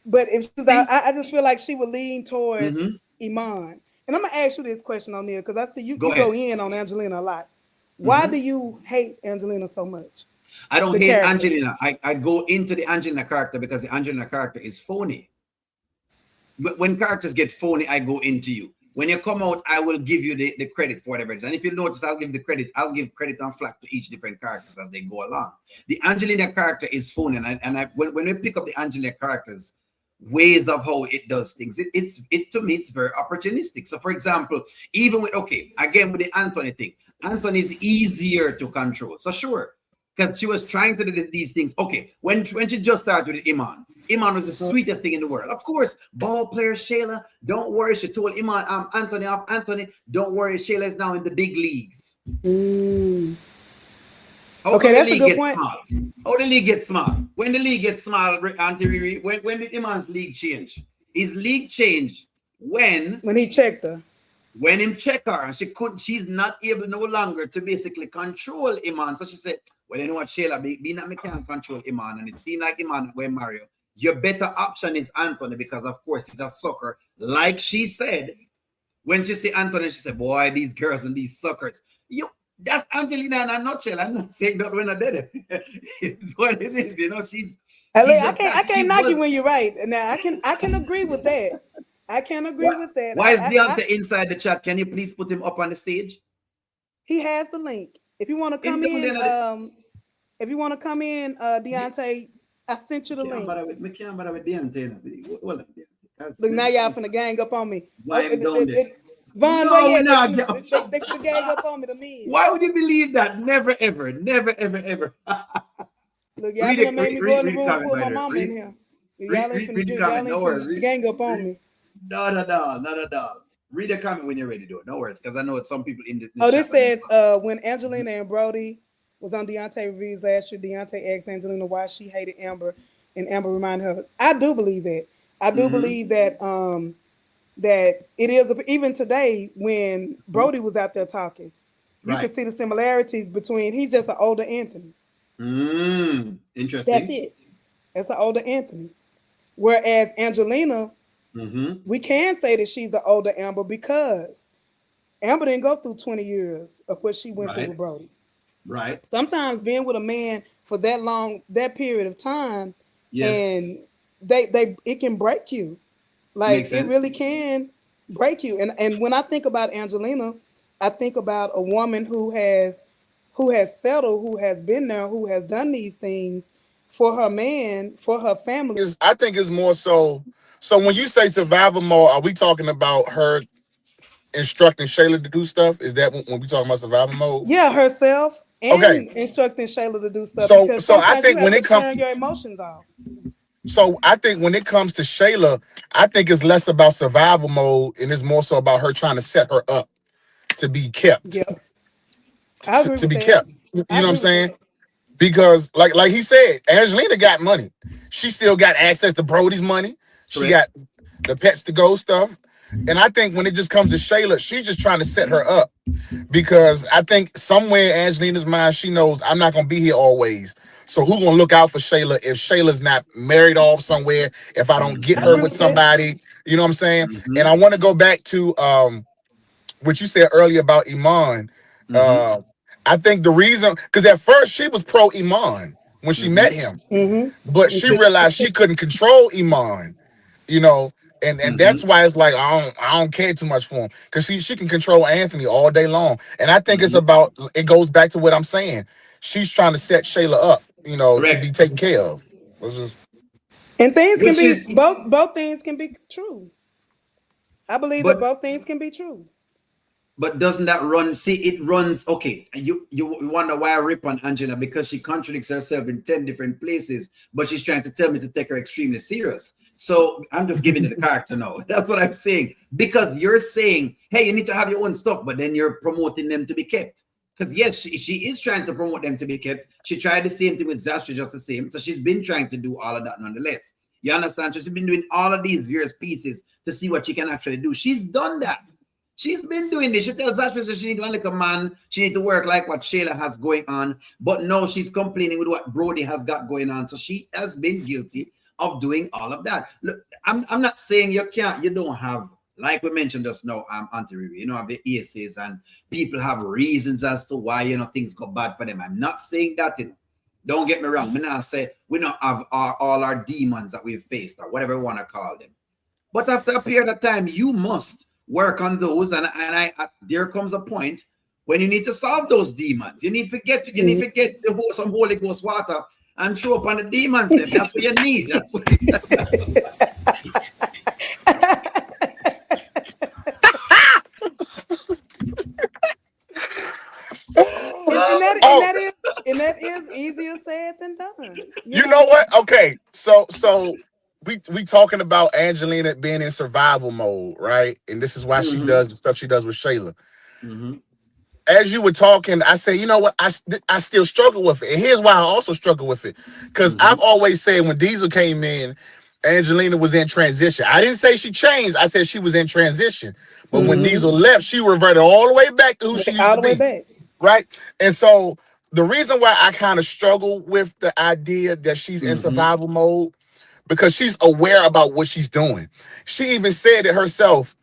but if she's, See? I just feel like she would lean towards Iman, And I'm gonna ask you this question on there because I see Go you go ahead. in on Angelina a lot. Why Mm-hmm. do you hate Angelina so much? I don't The hate character. Angelina. I go into the Angelina character because the Angelina character is phony. But when characters get phony, I go into you. When you come out, I will give you the credit for whatever it is. And if you notice, I'll give credit and flack to each different characters as they go along. The Angelina character is phony. When we pick up the Angelina characters, ways of how it does things, it to me, it's very opportunistic. So for example, even with again with the Anthony thing, Anthony is easier to control. So sure, because she was trying to do these things. Okay, when she just started with Iman, Iman was the sweetest thing in the world. Of course, ball player Shayla, don't worry. She told Iman, Anthony, don't worry. Shayla is now in the big leagues. Mm. How Okay, come the that's a league good gets point. small? How the league gets small? When the league gets small, Auntie ReRe, when did Iman's league change? His league changed When he checked her. when him check her, and she's not able no longer to basically control Iman. So she said, well, you know what, Shayla, being that me can't control Iman, and it seemed like Iman going Mario, your better option is Anthony, because of course he's a sucker. Like she said, when she see Anthony, she said, boy, these girls and these suckers. That's Angelina in a nutshell. I'm not saying that we're not dead. It's what it is, she's I just can't that. I can't knock you when you're right. Now I can agree with that. I can agree Why, with that. why is Deontay inside the chat? Can you please put him up on the stage? He has the link. If you want to Him come down in, there. if you want to come in, Deontay, I sent you the link. Me can't bother with Deontay. Hold on, Look, now y'all finna gang up on me. why I'm down there? Vaughn, where No, you we're at? not. They finna gang up on me, the men. Why would you believe that? Never, ever, never, ever, ever. Look, y'all finna make me go in the Read the room and comment, put my by the mama in way. here. Y'all ain't finna Read the drink. comment. Y'all ain't No finna worries. gang up on me. Not at all. Not at all. Read the comment when you're ready to do it. No worries, because I know it's some people in the Oh, chat. this says when Angelina and Brodie was on Deontay ReRe's last year, Deontay asked Angelina why she hated Amber, and Amber reminded her. I do believe that. I do believe that that it is even today when Brodie was out there talking, you can Right. see the similarities between. He's just an older Anthony. That's Interesting. it. That's an older Anthony. Whereas Angelina, Mm-hmm. we can say that she's an older Amber because Amber didn't go through 20 years of what she went through Right. with Brodie. Right. Sometimes being with a man for that long, that period of time, Yes. and they it can break you. Like Makes it sense. really can break you. And when I think about Angelina, I think about a woman who has settled, who has been there, who has done these things for her man, for her family. Is I think it's more so. So when you say survival mode, are we talking about her instructing Shayla to do stuff? Is that when we talking about survival mode? Yeah, herself Okay. and instructing Shayla to do stuff because So I sometimes you think have when to it comes, turn your emotions off. so I think when it comes to Shayla, I think it's less about survival mode and it's more so about her trying to set her up to be kept, Yeah, I agree to with be that. kept. You I know what I'm agree with saying? that. Because like he said, Angelina got money. She still got access to Brodie's money. She Correct. got the pets to go stuff. And I think when it just comes to Shayla, she's just trying to set her up because I think somewhere in Angelina's mind, she knows I'm not gonna be here always. So who gonna look out for Shayla if Shayla's not married off somewhere? If I don't get I her agree with with that. somebody, you know what I'm saying? And I Mm-hmm. want to go back to what you said earlier about Iman. Mm-hmm. Uh, I think the reason, because at first she was pro Iman when she met Mm-hmm. him, but Mm-hmm. she realized she couldn't control Iman, you know, and that's Mm-hmm. why it's like I don't care too much for him because she can control Anthony all day long, and I think it's Mm-hmm. about it goes back to what I'm saying. She's trying to set Shayla up, to be Correct. taken care of. Let's just And things can Which be is, both things can be true. I believe that but both things can be true. But doesn't that run? See, it runs. Okay, you wonder why I rip on Angela because she contradicts herself in 10 different places, but she's trying to tell me to take her extremely serious. So I'm just giving it the character now. That's what I'm saying. Because you're saying, hey, you need to have your own stuff, but then you're promoting them to be kept. Because yes, she is trying to promote them to be kept. She tried the same thing with Zastra, just the same. So she's been trying to do all of that nonetheless. You understand? So she's been doing all of these various pieces to see what she can actually do. She's done that. She's been doing this. She tells Ashley she needs to like a man. She needs to work like what Shayla has going on. But no, she's complaining with what Brodie has got going on. So she has been guilty of doing all of that. Look, I'm not saying you don't have like we mentioned just now, Auntie ReRe, have the aces and people have reasons as to why, things go bad for them. I'm not saying that, don't get me wrong. Me not say we don't have all our demons that we've faced or whatever we want to call them. But after a period of time, you must work on those. And there comes a point when you need to solve those demons. You need to get some Holy Ghost water and show up on the demons. That's what you need. That's what. And that is easier said than done. You know what? Okay, so we talking about Angelina being in survival mode, right? And this is why she does the stuff she does with Shayla. As you were talking, I say, you know what? I still struggle with it. And here's why I also struggle with it. Because I've always said when Diesel came in, Angelina was in transition. I didn't say she changed. I said she was in transition. But when Diesel left, she reverted all the way back to who she used to be. Back. Right? And so the reason why I kind of struggle with the idea that she's in survival mode, because she's aware about what she's doing. She even said it herself,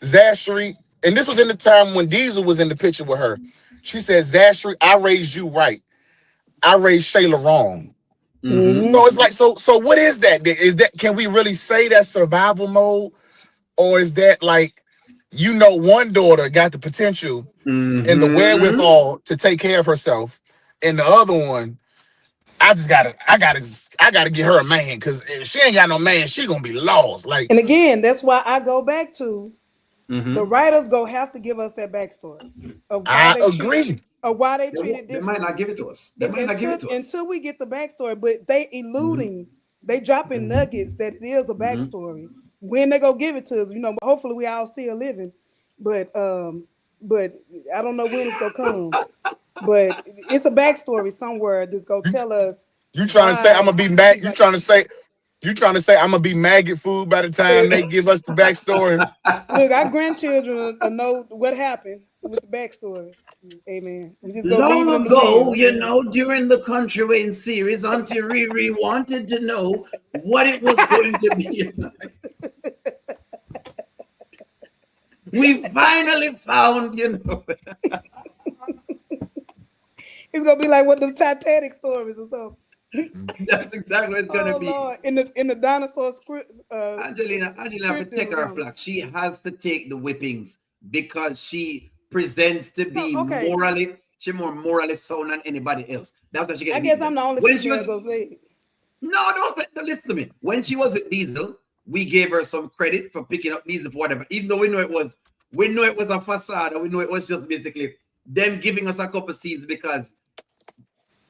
Zashri, and this was in the time when Diesel was in the picture with her. She said, Zashri, I raised you right. I raised Shayla wrong. So it's like, so what is that? Can we really say that's survival mode? Or is that like, one daughter got the potential and the wherewithal to take care of herself, and the other one, I gotta get her a man, because if she ain't got no man, she gonna be lost. Like, and again, that's why I go back to the writers have to give us that backstory of why I agree. Why they treat it different. They might not give it to us. Until we get the backstory, but they eluding, they dropping nuggets that it is a backstory. When they go give it to us, hopefully we all still living, but I don't know when it's gonna come. But it's a backstory somewhere that's gonna tell us. You trying to say I'm gonna be mad? You trying to say I'm gonna be maggot food by the time they give us the backstory? Look, our grandchildren will know what happened with the backstory. Amen. Long ago, during the Country Wayne series, Auntie ReRe wanted to know what it was going to be like. We finally found, It's gonna be like one of them Titanic stories or something. That's exactly what it's gonna be. Lord. In the dinosaur script. Angelina have to take her flack. She has to take the whippings because she presents to be morally. She's more morally sound than anybody else. That's what she gets. I guess I'm the only when female gonna say it. No, don't listen to me. When she was with Diesel, we gave her some credit for picking up Diesel for whatever, even though we know it was a facade, we know it was just basically them giving us a couple seasons because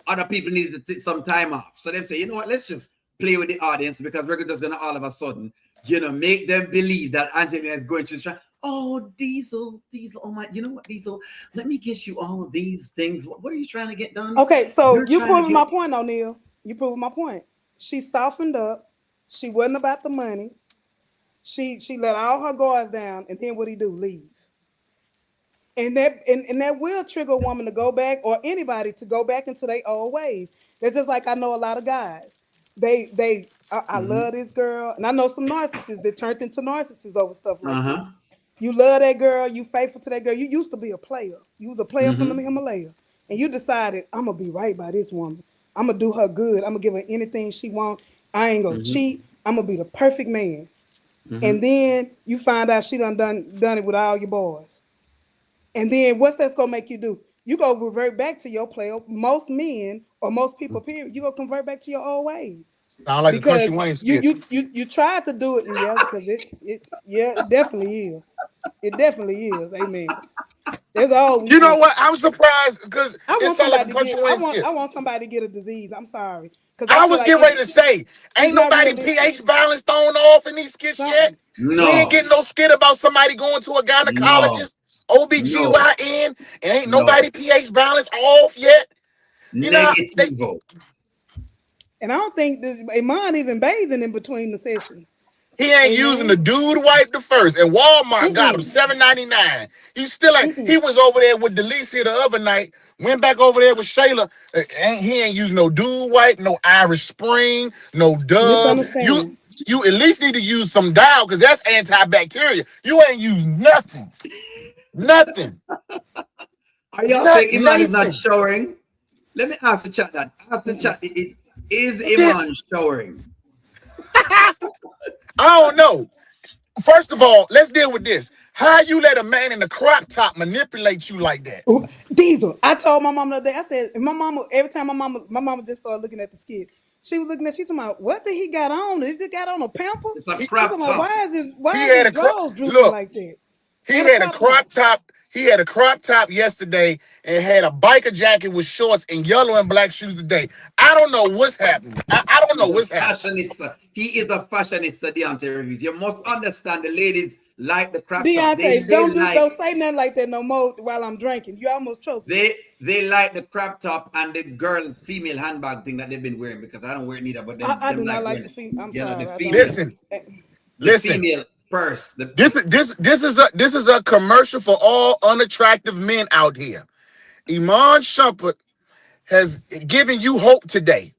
other people needed to take some time off. So they say, you know what, let's just play with the audience because we're just gonna all of a sudden, make them believe that Angelina is going to try. Oh, Diesel, oh my, you know what, Diesel, let me get you all of these things. What are you trying to get done? Okay, so you proving my point, O'Neal. You proving my point. She softened up. She wasn't about the money. She let all her guards down, and then what he do? Leave. And that will trigger a woman to go back, or anybody to go back into their old ways. They're just like, I know a lot of guys. I love this girl, and I know some narcissists that turned into narcissists over stuff like this. You love that girl, you faithful to that girl. You used to be a player. You was a player from the Himalaya, and you decided, I'm gonna be right by this woman. I'm gonna do her good. I'm gonna give her anything she wants. I ain't gonna cheat. I'm gonna be the perfect man. And then you find out she done it with all your boys. And then what's that's gonna make you do? You go revert back to your player. Most men or most people, period, you go convert back to your old ways. Sound like because a Country Wayne skit. You tried to do it, because it definitely is. It definitely is. Amen. That's all. You know what? I'm surprised because it sounds like a Country Wayne skit. I want somebody to get a disease. I'm sorry. I was getting ready to say, ain't nobody pH balance thrown off in these skits yet. No. We ain't getting no skit about somebody going to a gynecologist, OBGYN, and ain't nobody pH balance off yet. Negative. And I don't think Iman even bathing in between the sessions. He ain't using the dude wipe the first, and Walmart got him $7.99. He still ain't. He was over there with Delicia the other night. Went back over there with Shayla. He ain't using no dude wipe, no Irish Spring, no Dove. You at least need to use some Dial because that's antibacterial. You ain't used nothing. Nothing. Are y'all Not saying Iman is not Nathan. showering? Let me ask the chat that. Ask the chat. Is Then, Iman showering? I don't know. First of all, let's deal with this. How you let a man in the crop top manipulate you like that? Ooh, Diesel. I told my mom the other day. I said, my mama. Every time my mama just started looking at the skit. She was looking at. She talking about what did he got on? He just got on a pamper. It's a He, She talking crop about top. he why is had his a crop. drawers drooping Look, like that? he And a had a crop top. crop top. He had a crop top yesterday and had a biker jacket with shorts and yellow and black shoes today. I don't know what's happening. I don't know He's a what's happening. fashionista. He is a fashionista, the Auntie reviews. You must understand the ladies like the crop top. Deontay, They like don't say nothing like that no more while I'm drinking. You almost choked me. they like the crop top and the girl female handbag thing that they've been wearing because I don't wear it neither, but I them do not like like wearing the it. female. I'm You know, sorry, I don't. Listen, the listen. female purse. The This is a commercial for all unattractive men out here. Iman Shumpert has given you hope today.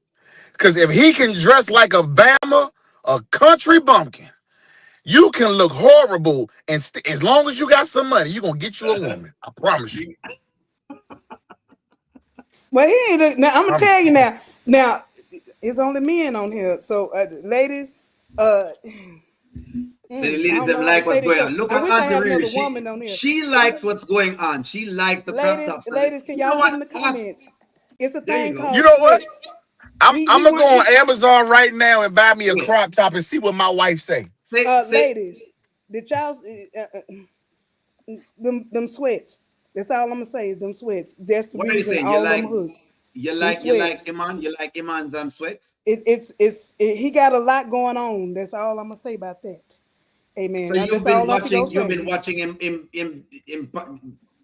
Because if he can dress like a Bama, a country bumpkin, you can look horrible. And as long as you got some money, you're going to get you a woman. I promise you. Well, he ain't. Now I'm gonna Promise tell you you. now. Now, it's only men on here. So, ladies, uh, so the I ladies don't them know how to like say what's this going because on. Look I at wish I Auntie had ReRe. another She woman on here. she likes what's going on. She likes the crop Ladies, tops. ladies, can You know y'all put what? in the comments? It's a There you thing go. You called know what? sweats. I'm He going to want go on he Amazon right now and buy me a Wait. crop top and see what my wife say. Say ladies, did y'all them sweats? That's all I'm gonna say is them sweats. That's the what are you reason saying? all them hood. Them You like sweats. Iman? You like Iman's sweats? He got a lot going on. That's all I'm gonna say about that. So Amen. Now that's all I can go you've say. been watching him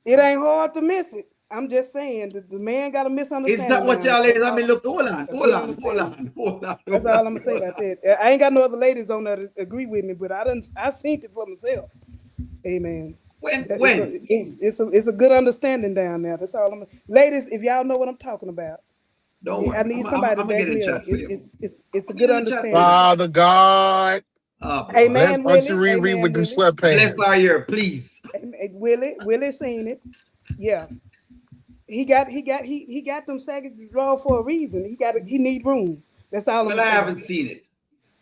It ain't hard to miss it. I'm just saying the man got a is misunderstanding that what now. y'all ladies? That's I all mean, I'm look, hold on, a hold good on, hold understanding. on, hold on, That's hold all I'm on, gonna say hold about on. that. I ain't got no other ladies on there that agree with me, but I seen it for myself. Amen. It's a When? it's a good understanding down there. That's all I'm. Ladies, if y'all know what I'm talking about, Don't I worry. need I'm somebody to gonna back get in the me up. chat for you. It's a I'm gonna get good in the chat for you. understanding. Father God, Oh boy. bless Amen, Auntie Willie. ReRe Amen, with them Willie. Bless sweatpants. our ear, please. Amen. Willie seen it. Yeah. He got them saggy draw for a reason. He need room. That's all I'm Well, gonna I say about haven't that. seen it.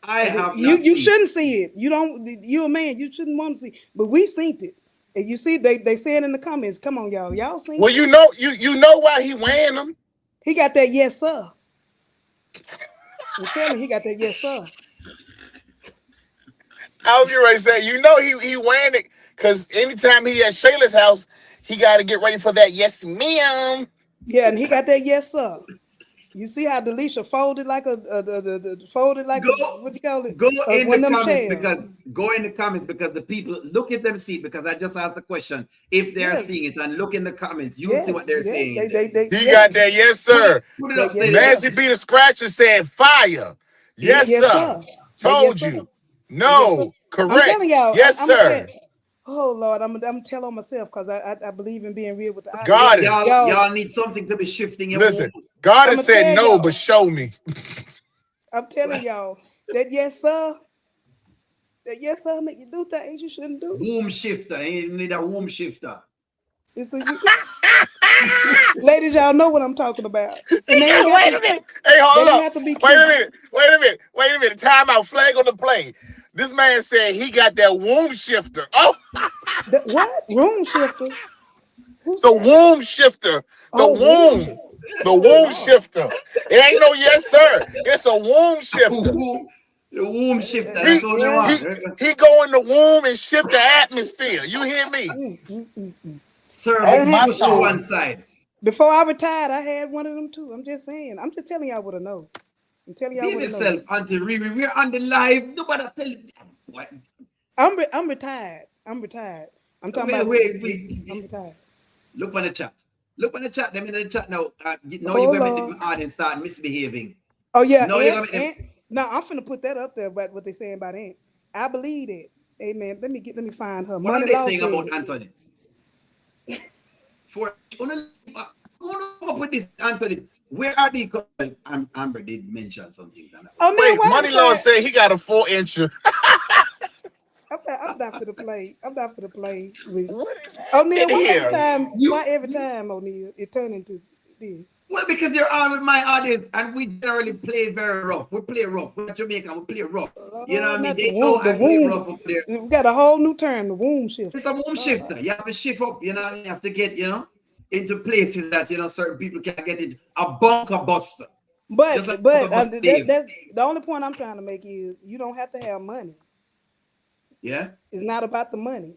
I have You not you seen it. shouldn't see it. You don't. You a man. You shouldn't want to see. But we seen it. And you see, they say it in the comments. Come on, y'all. Y'all seen Well, it. you know why he wearing them. He got that yes sir. I'm telling you, he got that yes sir. I was getting ready to say, you know he wearing it because anytime he at Shayla's house, he got to get ready for that yes ma'am. Yeah, and he got that yes sir. You see how Delisha folded like folded like Go a what you call it? go in One the of them comments chairs. because go in the comments because the people look at them see it because I just asked the question if they are Yes, seeing it and look in the comments. You'll see what they're yes. saying in there. He Yeah, got that yes sir. Put it that up, say yes it again. sir. Nancy Peter Scratcher said fire. That Yes yes sir. sir. That yes Told sir. you. That yes sir. No. I'm Correct. telling y'all. Yes I'm gonna tell. sir. Oh Lord, I'm tell on myself because I believe in being real with the audience. God is Y'all, Y'all need something to be shifting your womb. listen. God I'm has gonna said tell no, but y'all. show me. I'm telling y'all that yes sir. That yes sir make you do things you shouldn't do. Womb shifter. You need a womb shifter. It's a, you, ladies, y'all know what I'm talking about, and they ain't got Wait to. a minute. Hey, They hold don't up. have to be Wait a cute. minute. Wait a minute. Wait a minute. Time out. Flag on the play. This man said he got that womb shifter. Oh, What room shifter? Who the said that? womb shifter. The Oh, womb womb. shifter. The Oh womb Lord. shifter. It ain't no yes, sir. It's a womb shifter. The womb shifter. He That's all they Yeah. he want. he go in the womb and shift the atmosphere. You hear me? I Oh didn't Cervix have my push to look. one stars. side. Before I retired, I had one of them too. I'm just saying. I'm just telling y'all what I know. I'm telling y'all Behave what I know. yourself, Auntie ReRe. We're on the live. Nobody tell you. What? I'm retired. I'm retired. I'm talking about I'm Wait. retired. Look on the chat. Look on the chat. Them in the chat now. Now you're Oh gonna make the Lord. audience start misbehaving. Oh yeah, No, you're gonna make them. No, I'm finna put that up there about what they saying about Aunt. I believe it. Amen. Let me find her. What are Money they Law saying said about it. Anthony? For who know put this Anthony? Where are the Amber did mention some things on that. Oh, Neil, Wait, why Money every Lord time? said he got a 4-incher. I'm not for the play. I'm not for the play with What is O'Neal. happening here? You, Why every time O'Neal it turned into this? well, because you're on with my audience, and we generally play very rough. We play rough. We're Jamaican. We play rough. You know what I mean? Not the They know womb. The I play womb. rough up there. We got a whole new term. The womb shifter. It's a womb shifter. You have to shift up. You know what I mean? You have to get, into places that, certain people can't get into. A bunker buster. Just like But bunker buster Dave. that's the only point I'm trying to make is you don't have to have money. Yeah? It's not about the money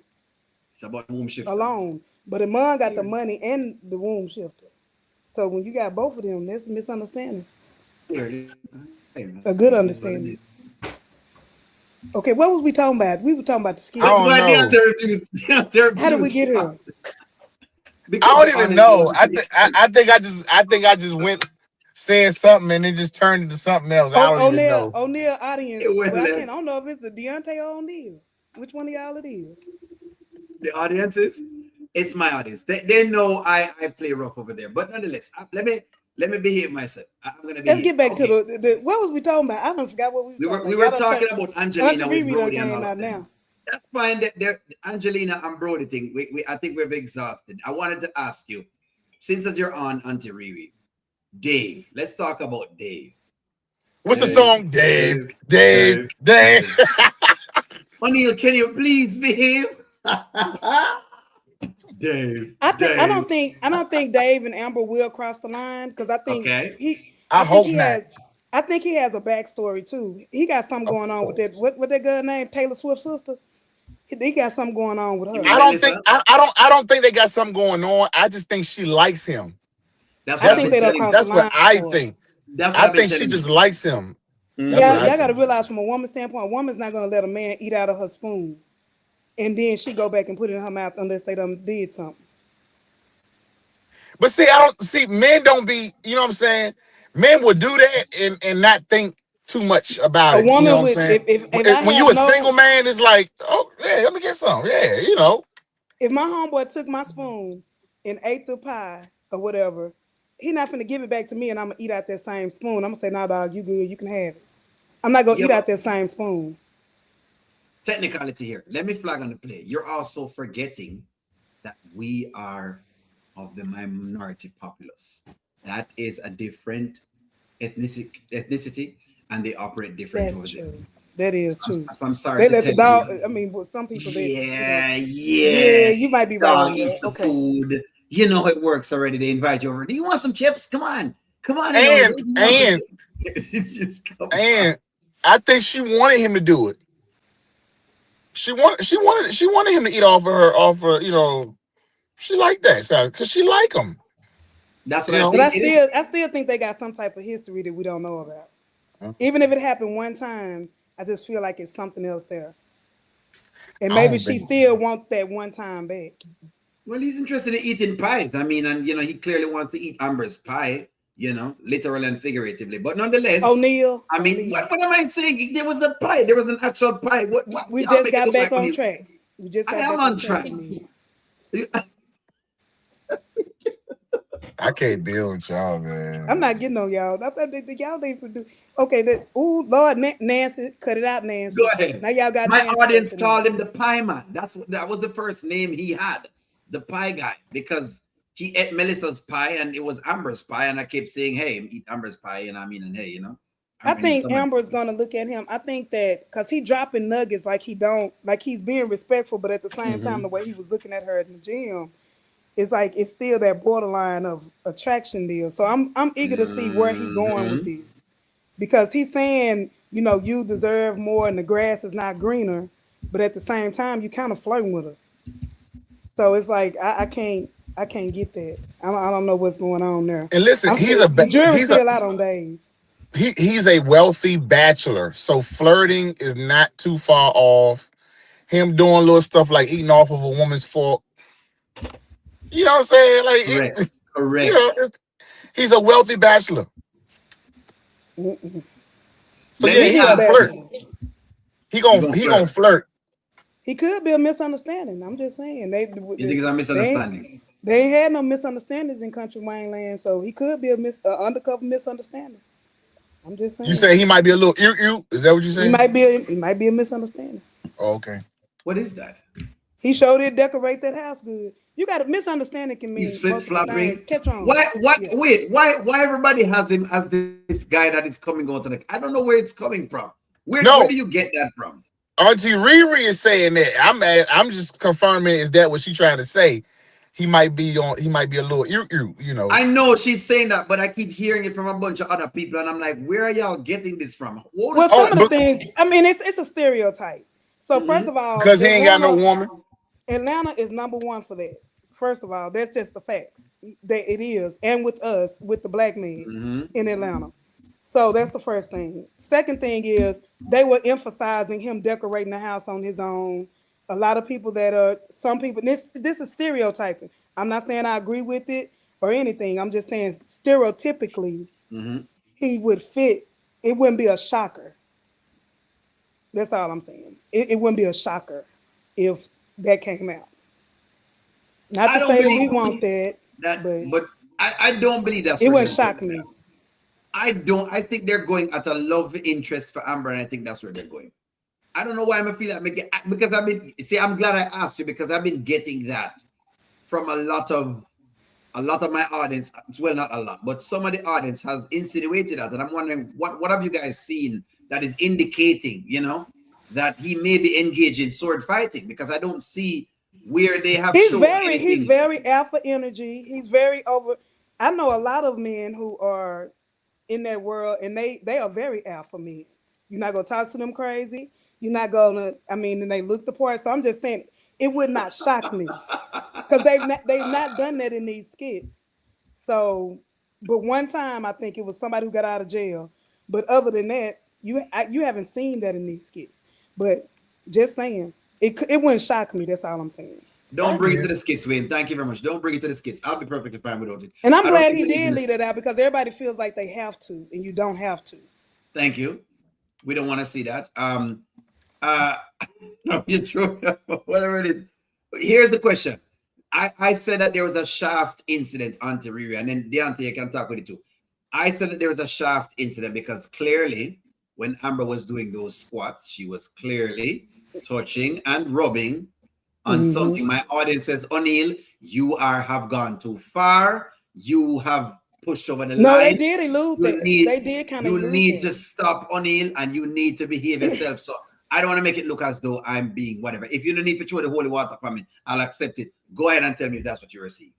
It's about womb shifter. alone. But Iman got the money and the womb shifter. So when you got both of them, that's a misunderstanding. A good understanding. Okay, what was we talking about? We were talking about the skill. I don't know. How did we get here? I don't even know. I think I just went saying something and it just turned into something else. I don't even know. O'Neal audience. It went Well, left. I don't know if it's the Deontay or O'Neal. Which one of y'all it is? The audiences, it's my audience. They know I play rough over there. But nonetheless, let me behave myself. I'm gonna behave. Let's get back to the what was we talking about? I don't forgot what we were we were talking about Angelina Auntie with ReRe Brodie and came all out of them. now. That's fine. The Angelina and Brodie thing. I think we've exhausted. I wanted to ask you, since as you're on Auntie ReRe, Dave. Let's talk about Dave. What's the song? Dave. O'Neal, can you please behave? Dave. I don't think Dave and Amber will cross the line because I think I hope not. I think he has a backstory too. He got something going on with that. What that girl named Taylor Swift's sister? He got something going on with her. I don't think they got something going on. I just think she likes him. That's what I think. I think she just likes him. Yeah, y'all got to realize from a woman's standpoint, a woman's not going to let a man eat out of her spoon, and then she go back and put it in her mouth unless they done did something. But see, men don't be, you know what I'm saying? Men would do that and not think too much about it. You know what I'm saying? When you a single man, it's like, oh yeah, let me get some. Yeah, you know. If my homeboy took my spoon and ate the pie or whatever, he not finna give it back to me and I'm gonna eat out that same spoon. I'm gonna say, nah, dog, you good, you can have it. I'm not gonna eat out that same spoon. Technicality here. Let me flag on the play. You're also forgetting that we are of the minority populace. That is a different ethnicity, and they operate different. That's true. That is true. I'm sorry. They let the dog. I mean, well, some people. Yeah. You might be right. Eat the food. You know it works already. They invite you over. Do you want some chips? Come on. And I think she wanted him to do it. She wanted him to eat off her, you know. She liked that, so because she like him. That's what But I still think they got some type of history that we don't know about. Huh? Even if it happened one time, I just feel like it's something else there. And maybe she still wants that one time back. Well, he's interested in eating pies. I mean, and he clearly wants to eat Amber's pie, literally and figuratively. But nonetheless, O'Neal. I mean, what am I saying? There was a pie. There was an actual pie. What we just got back on track. We just got back on track. I can't deal with y'all, man. I'm not getting on y'all. Y'all need to do. Okay, Lord, Nancy, cut it out, Nancy. Go ahead. Now y'all got my audience called him the pie man. That was the first name he had, the pie guy, because he ate Melissa's pie and it was Amber's pie, and I kept saying, "Hey, eat Amber's pie," and hey, I think Amber's gonna look at him. I think that because he dropping nuggets like he's being respectful, but at the same time, the way he was looking at her in the gym. It's like it's still that borderline of attraction deal. So I'm eager to see where he's going with this. Because he's saying, you deserve more and the grass is not greener, but at the same time you kind of flirting with her. So it's like I can't get that. I don't know what's going on there. And listen, he's still out on Dave. He's a wealthy bachelor, so flirting is not too far off. Him doing little stuff like eating off of a woman's fork. You know what I'm saying? Like, correct. He's a wealthy bachelor. So he gonna flirt. He gonna flirt. He could be a misunderstanding. I'm just saying. You think it's a misunderstanding? They ain't had no misunderstandings in Country Wayne Land, so he could be undercover misunderstanding. I'm just You saying. say he might be a little ew. Is that what you saying? He might be a misunderstanding. Oh, okay. What is that? He showed it decorate that house good. You got a misunderstanding can He's mean flip multiple things. flopping. Catch on. Why? Why? Yeah. Wait. Why everybody has him as this guy that is coming on to the? I don't know where it's coming from. Where do No, you get that from? Auntie ReRe is saying that. I'm just confirming. Is that what she trying to say? He might be on. He might be a little ew. You know. I know she's saying that, but I keep hearing it from a bunch of other people, and I'm like, where are y'all getting this from? What Well, is some Oh, of the that? but things. I mean, it's a stereotype. So first Mm-hmm. of all, because he ain't got no woman. Atlanta is number one for that. First of all, that's just the facts. That it is, and with us, with the black men Mm-hmm. in Atlanta. So that's the first thing. Second thing is they were emphasizing him decorating the house on his own. A lot of people that are some people. This is stereotyping. I'm not saying I agree with it or anything. I'm just saying stereotypically Mm-hmm. he would fit. It wouldn't be a shocker. That's all I'm saying. It wouldn't be a shocker if that came out. Not I to don't say that believe we want that, that, but but I don't believe that's it where wouldn't they're going shock with me. that. I don't. I think they're going at a love interest for Amber, and I think that's where they're going. I don't know why I'm a feel like because I've been see. I'm glad I asked you because I've been getting that from a lot of my audience. Well, not a lot, but some of the audience has insinuated that, and I'm wondering what have you guys seen that is indicating, that he may be engaged in sword fighting because I don't see where they have shown He's anything. very alpha energy. He's very over. I know a lot of men who are in that world, and they are very alpha men. You're not gonna talk to them crazy. You're not gonna. I mean, and they look the part. So I'm just saying, it would not shock me because they've not done that in these skits. So, but one time I think it was somebody who got out of jail. But other than that, you haven't seen that in these skits. But just saying, it wouldn't shock me. That's all I'm saying. Don't bring it Okay. to the skits, Wayne. Thank you very much. Don't bring it to the skits. I'll be perfectly fine without it. And I'm I don't glad even he believe in did the leave it skits. out because everybody feels like they have to, and you don't have to. Thank you. We don't want to see that. Uh, no, you true. Whatever it is. Here's the question. I said that there was a shaft incident, Auntie ReRe, and then the Auntie, you can talk with it too. I said that there was a shaft incident because clearly, when Amber was doing those squats, she was clearly touching and rubbing on Mm-hmm. something. My audience says, O'Neill, have gone too far. You have pushed over the No, they line. did elude You that. need They did kind of you elude need to that. stop, O'Neill, and you need to behave yourself. So I don't want to make it look as though I'm being whatever. If you don't need to throw the holy water for me, I'll accept it. Go ahead and tell me if that's what you were seeing.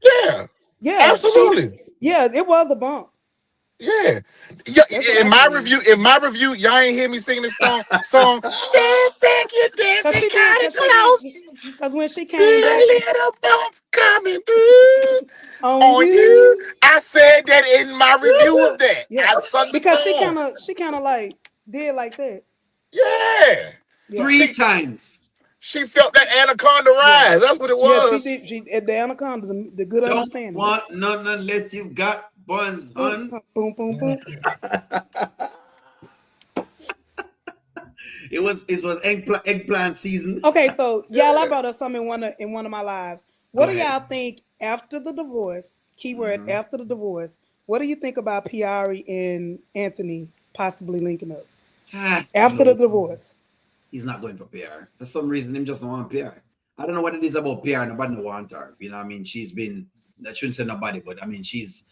Yeah. Yeah, Absolutely. it was a bump. Yeah. Yeah. That's what In I my said. review, y'all ain't hear me singing this song. Stand back, you're Cause dancing she did, kind of cause she did, close. cause when she Feel came a back little bump coming through on on you. you, I said that in my review of that. yeah, I sung the because song. she kind of like did like that. Yeah. Yeah, Three She times. she felt that anaconda yeah, rise. That's what it yeah. She was. did. She at the anaconda, the good Don't understanding. want none unless you've got buns, Boom, hun. boom, boom, boom. It was eggplant season. Okay, so y'all, I brought up something in one of my lives. Go What do ahead. y'all think after the divorce? Keyword Mhm. after the divorce. What do you think about Piari and Anthony possibly linking up after the No, divorce? he's not going for PR. For some reason, him just don't want PR. I don't know what it is about PR. Nobody no want her. You know, what I mean, she's been. I shouldn't say nobody, but I mean, she's.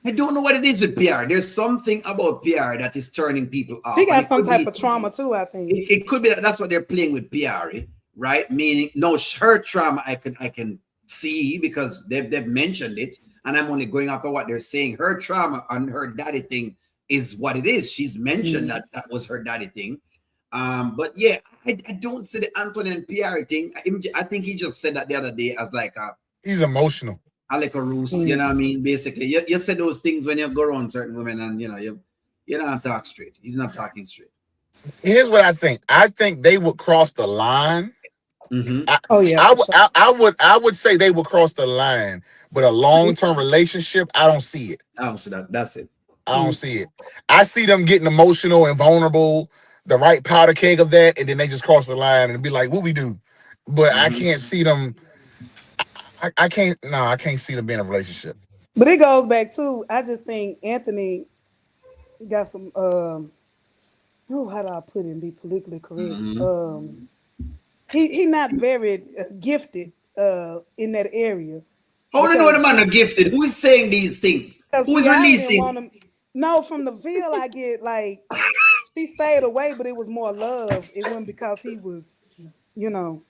I don't know what it is with PR. There's something about PR that is turning people She off, and got it some could type be. of trauma too, I think. It could be that that's what they're playing with PR, right? Meaning, no, her trauma. I can see because they've mentioned it, and I'm only going after what they're saying. Her trauma and her daddy thing is what it is. She's mentioned Mm. that was her daddy thing. But yeah, I don't see the Anthony and PR thing. I think he just said that the other day as like He's emotional. a like a ruse, you know Mm. what I mean? Basically, you say those things when you go around certain women and you don't talk straight. He's not talking straight. Here's what I think. I think they would cross the line. Mm-hmm. I, Oh yeah, I for would sure. I would say they would cross the line, but a long-term relationship, I don't see it. Oh, so that's it. I don't Mm. see it. I see them getting emotional and vulnerable, the right powder keg of that, and then they just cross the line and be like, "What we do?" But I Mm-hmm. can't see them. I can't. No, I can't see them being in a relationship. But it goes back to, I just think Anthony got some oh, how do I put it and be politically correct? He not very gifted in that area, How do you know because the man are gifted? Who is saying these things? Who is Piara didn't releasing? want him. No, from the feel I get, like, she stayed away, but it was more love. It wasn't because he was, you know.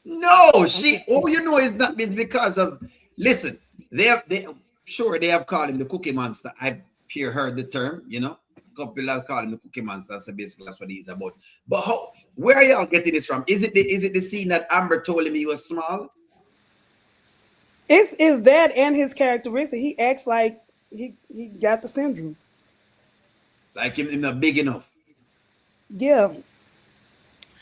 No, I'm she. just Oh, you know, it's not been because of. Listen, they sure they have called him the Cookie Monster. I've heard the term. You know, a couple people call him the Cookie Monster. So basically, that's what he's about. But how? Where are y'all getting this from? Is it the scene that Amber told him he was small? It's that and his characteristic. He acts like he got the syndrome. Like him not big enough. Yeah,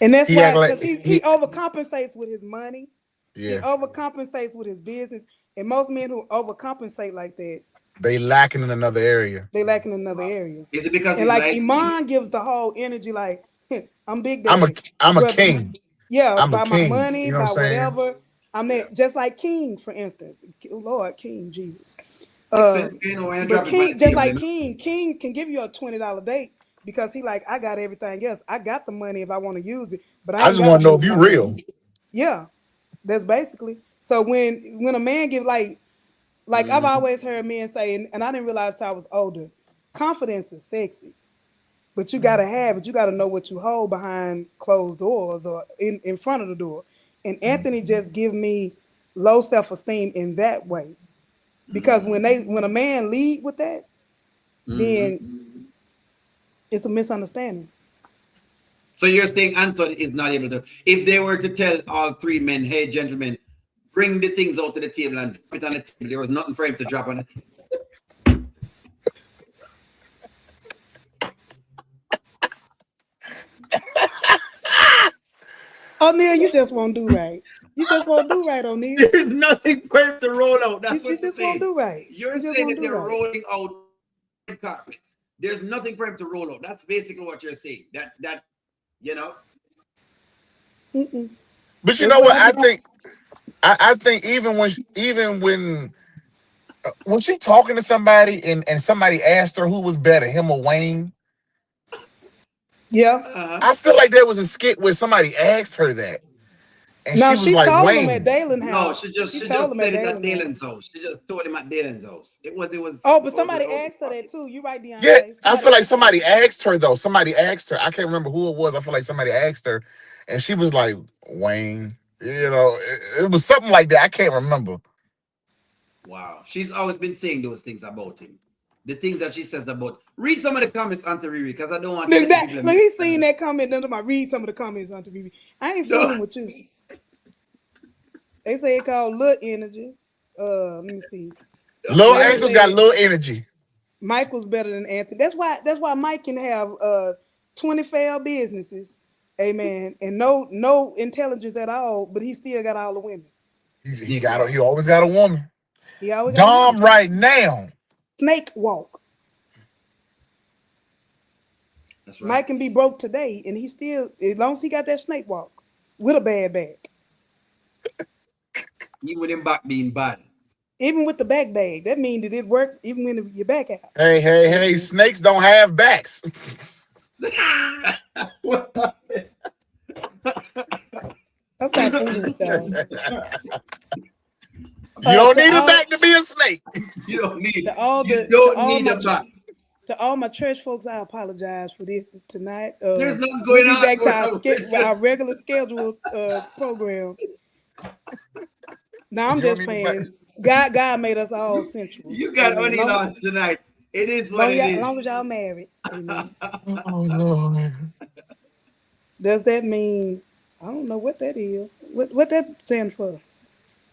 and that's He act why, like because he overcompensates with his money. He yeah. overcompensates with his business, and most men who overcompensate like that, They lacking in another area. they lack in another area. Is it because And he's like light skinned? Iman gives the whole energy like, I'm Big I'm a Daddy. I'm a Whether, king. yeah, I'm a by my king. money, You know what I'm by saying? whatever. I'm that, just like King, for instance. Lord, King, Jesus. Makes sense. You know, when you But drop it on King, the just table, you like know. King can give you a $20 date because he like, I got everything else. I got the money if I want to use it, but I I ain't just got want to to know use if you my money. real. Yeah, that's basically. So when a man give like I've always heard men say, and I didn't realize till I was older, confidence is sexy, but you gotta have it. You gotta know what you hold behind closed doors or in front of the door. And Anthony just give me low self esteem in that way, because when a man lead with that, then it's a misunderstanding. So you're saying Anton is not able to. If they were to tell all three men, hey, gentlemen, bring the things out to the table and drop it on the table, there was nothing for him to drop on it. O'Neal, you just won't do right. You just won't do right, O'Neal. There's nothing for him to roll out. That's You what you're just won't saying. do right. You're You just saying won't that do they're right. rolling out red carpets. There's nothing for him to roll out. That's basically what you're saying. That you know. Mm-mm. But you That's know why what? I be. I think even when she talking to somebody and somebody asked her who was better, him or Wayne, Yeah. I feel like there was a skit where somebody asked her that, and Now she was she like told him at Wayne. Dalen No, house. she just She she told just him at said it at Dalen house. Dalen's house. She just told him at Dalen's house. It was Oh, but out somebody of asked her that too. You right, Yeah, Deontay. I Somebody feel like asked her that. somebody asked her though. Somebody asked her. I can't remember who it was. I feel like somebody asked her, and she was like Wayne. You know, it was something like that. I can't remember. Wow. She's always been saying those things about him. The things that she says about. Read some of the comments, Auntie ReRe, because I don't want to Look, let the people look, he seen misunderstand. that comment under my read some of the comments on TV. I ain't No. fooling with you. They say it called Look Energy. Let me see. Little Shayla angels got said little energy. Mike was better than Anthony. That's why Mike can have 20 failed businesses, amen, and no intelligence at all, but he still got all the women. He always got a woman. He always got a Dom woman. right now. Snake walk. That's right. Mike can be broke today, and he still, as long as he got that snake walk with a bad back. Even with him back being bad. Even with the back bag, that means that it worked even when your back out. Hey, Amen. snakes don't have backs. I'm not fooling with y'all. You don't To need a all back to be a snake. You don't need. to all You the don't need a back. to all my church folks, I apologize for this tonight. There's nothing We'll going be on. back to our We're our just. regular scheduled program. Now I'm You don't just need a back. playing. God made us all sensual. You got Amen. honey on tonight. It is what Long, it as is. long as y'all married. Amen. Oh Lord. Does that mean, I don't know what that is. What that stands for?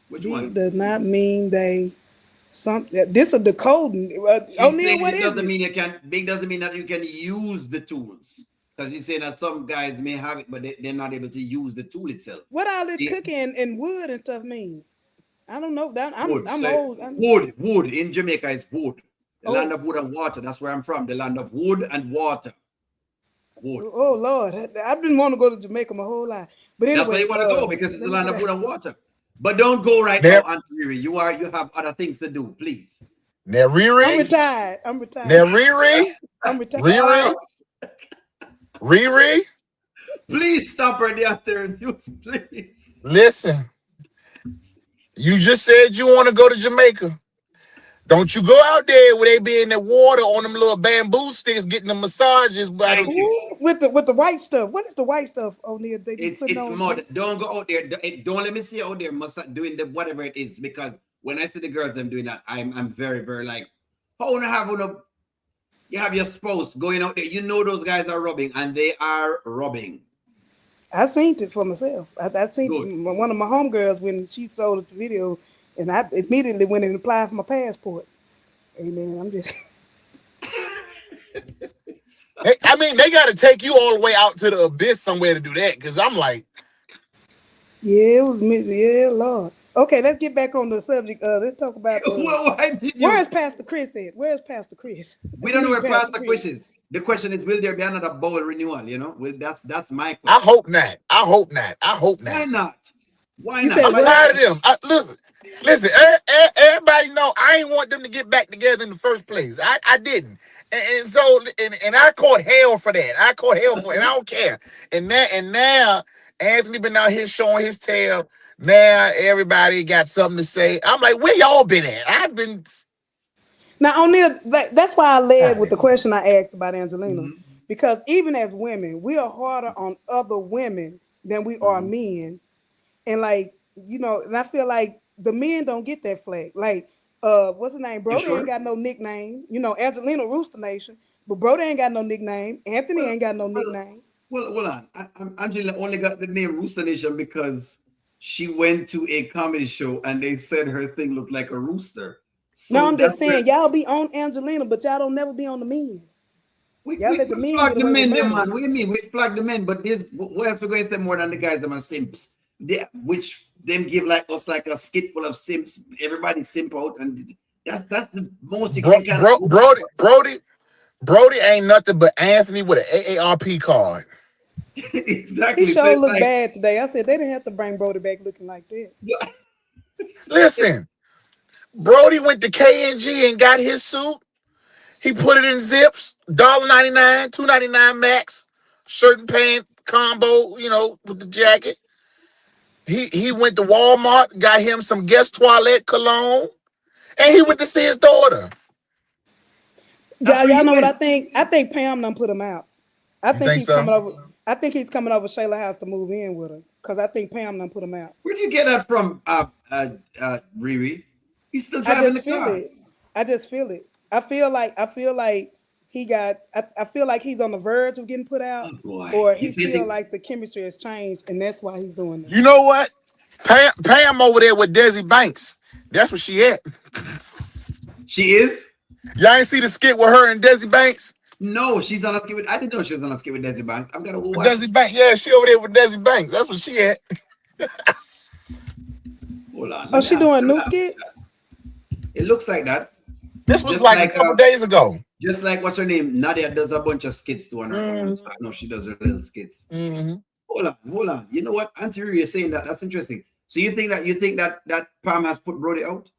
Which Big one? does not mean they some this is decoding. She's O'Neal, saying what it is doesn't it? mean you can. Big doesn't mean that you can use the tools. Because you're saying that some guys may have it, but they're not able to use the tool itself. What all this See, cooking and wood and stuff mean? I don't know. wood. I'm Say old. wood in Jamaica is wood. The land Oh, of wood and water. That's where I'm from. The land of wood and water. Wood. oh Lord. I've been wanting to go to Jamaica my whole life. But That's where anyway, you want to go because it's let the me land get of out. food and water. But don't go right now, Now, Auntie ReRe. You have other things to do, please. now I'm Riri, retired. I'm now retired. Riri, I'm retired. Riri, Riri. Please stop her there after news, please. Listen, you just said you want to go to Jamaica. Don't you go out there where they be in the water on them little bamboo sticks getting the massages by them. Thank you. Ooh, with the white stuff. What is the white stuff, O'Neal? They be putting It's on. mud. Don't go out there. Don't let me see you out there doing the whatever it is because when I see the girls them doing that, I'm very very like, how to have you have your spouse going out there. You know those guys are rubbing and they are rubbing. I seen it for myself. I Good. seen one of my homegirls when she sold the video, and I immediately went and applied for my passport. Amen. I'm just I mean, they got to take you all the way out to the abyss somewhere to do that. Because I'm like, yeah, it was me. Yeah, Lord. Okay, let's get back on the subject. Let's talk about Why did where you? is Pastor Chris at? Where is Pastor Chris? We We don't know need where Pastor past the Chris. question is. The question is, will there be another bowl renewal? Well, that's my I question. hope not. I hope not. I hope Why not. not? Why You not? said I'm If I what? tired tell of them. Listen. Everybody know I ain't want them to get back together in the first place. I didn't, and so and I caught hell for that. I caught hell for it. And I don't care. And now Anthony been out here showing his tail. Now everybody got something to say. I'm like, where y'all been at? I've been. Now, O'Neal, that's why I led God, with the question I asked about Angelina, Mhm, because even as women, we are harder on other women than we are mhm. men, and like and I feel like the men don't get that flag. Like, what's his name? You Brody ain't sure? got no nickname. Angelina Rooster Nation, but Brody ain't got no nickname. Anthony Well, ain't got no well, nickname. hold on. Angela only got the name Rooster Nation because she went to a comedy show and they said her thing looked like a rooster. No, So I'm that's just where saying y'all be on Angelina, but y'all don't never be on the men. Y'all let the we men flag get the away with men, them murder. man. What do you mean? We flag the men, but there's what else we're going to say more than the guys that are simps? Which them give like us like a skit full of simps. Everybody simp out, and that's the most you bro, can kind of bro, go Brody, for. Brody, Brody ain't nothing but Anthony with an AARP card. He Exactly. So sure it's looked like, bad today. I said they didn't have to bring Brody back looking like that. Listen, Brody went to KNG and got his suit. He put it in zips, $1.99, $2.99 max, shirt and pant combo, with the jacket. He went to Walmart, got him some Guess Toilette cologne, and he went to see his daughter. that's where Y'all he know what I went. think? I think Pam done put him out. I You think think he's so? coming over. I think he's coming over Shayla house to move in with her. Cause I think Pam done put him out. Where'd you get that from, Riri? He's still I driving just the feel car. it. I just feel it. I feel like he got I feel like he's on the verge of getting put out, Oh boy, or he's he feel hitting. like the chemistry has changed and that's why he's doing You this. know what? Pam over there with Desi Banks. That's where she at. She is. Y'all ain't see the skit with her and Desi Banks? No, she's on a skit with. I didn't know she was on a skit with Desi Banks. I've got to go With watch it. Desi Banks. Yeah, she over there with Desi Banks. That's where she at. Hold on, Oh, let me she ask doing her new that. skits? It looks like that. This was Just like a like couple days ago. what's her name? Nadia does a bunch of skits too on her own. So I Mm-hmm. know she does her little skits. Mm-hmm. Hold on. You know what? Auntie ReRe is saying that. That's interesting. So you think that Pam has put Brody out?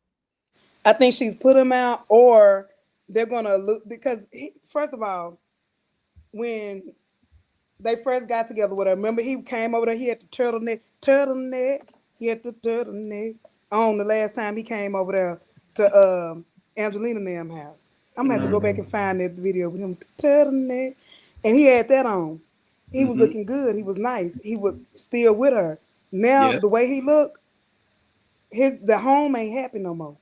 I think she's put him out, or they're gonna look because first of all, when they first got together with her, remember he came over there. He had the turtleneck. He had the turtleneck on the last time he came over there to Angelina Nam house. I'm gonna have to go back Mm-hmm. and find that video with him turtleneck, and he had that on. He was Mm-hmm. looking good. He was nice. He was still with her. Now Yes. the way he looked, the home ain't happy no more.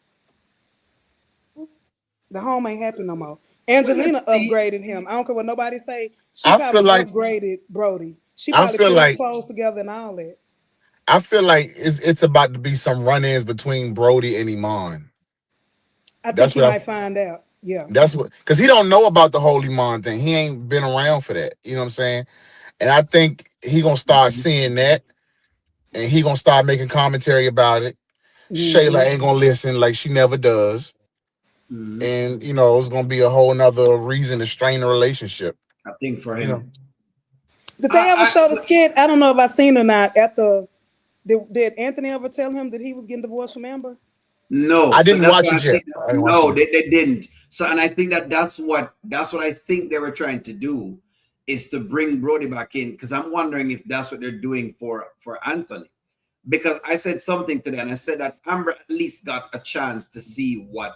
The home ain't happy no more. Well, Angelina let's see. upgraded him. I don't care what nobody say. She I feel probably like upgraded Brody. She I probably feel put his like clothes together and all that. I feel like it's about to be some run-ins between Brody and Iman. I think That's he what I. might find out. Yeah. That's what because he don't know about the Holy Iman thing. He ain't been around for that. You know what I'm saying? And I think he gonna start Mm-hmm. seeing that, and he gonna start making commentary about it. Shayla Mm-hmm. ain't gonna listen like she never does, Mm-hmm. and it's gonna be a whole nother reason to strain the relationship. I think for You know, him. Did they ever show the skit? I don't know if I seen or not. Did Anthony ever tell him that he was getting divorced from Amber? No, I so didn't that's watch why I it yet. think I didn't watch it no, yet. they didn't. So, and I think that's what I think they were trying to do is to bring Brodie back in because I'm wondering if that's what they're doing for Anthony. Because I said something to them, and I said that Amber at least got a chance to see what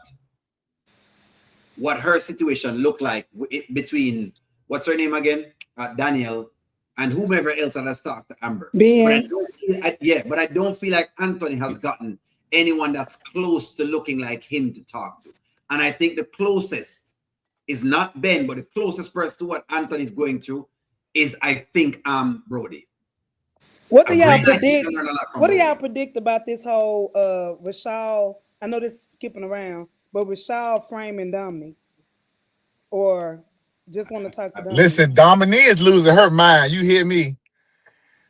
her situation looked like between what's her name again, Daniel, and whomever else that has talked to Amber. But I Ben. don't feel, but I don't feel like Anthony has gotten anyone that's close to looking like him to talk to. And I think the closest is not Ben, but the closest person to what Anthony's going through is I think Brodie. What do y'all Agreed. And I think I predict? learned a lot from What do y'all Brodie. predict about this whole Rashal? I know this is skipping around, but Rashal framing Dominique, or just want to talk to Dominique? Listen, Dominique is losing her mind. You hear me?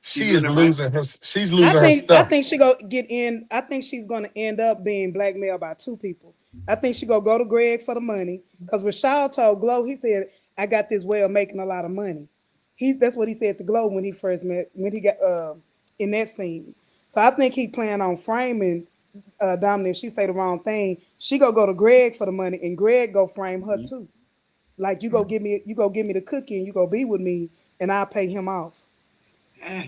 She's She losing is her mind. losing her. She's I losing her think I stuff. think she go get in. I think she's gonna end up being blackmailed by two people. I think she gonna go to Greg for the money because Rashal told Glow, he said, "I got this way of making a lot of money." That's what he said to Glow when he first met when he got in that scene. So I think he planned on framing Dominic. If she say the wrong thing, she go to Greg for the money, and Greg go frame her too. Like you go give me the cookie, and you go be with me, and I'll pay him off. Eh,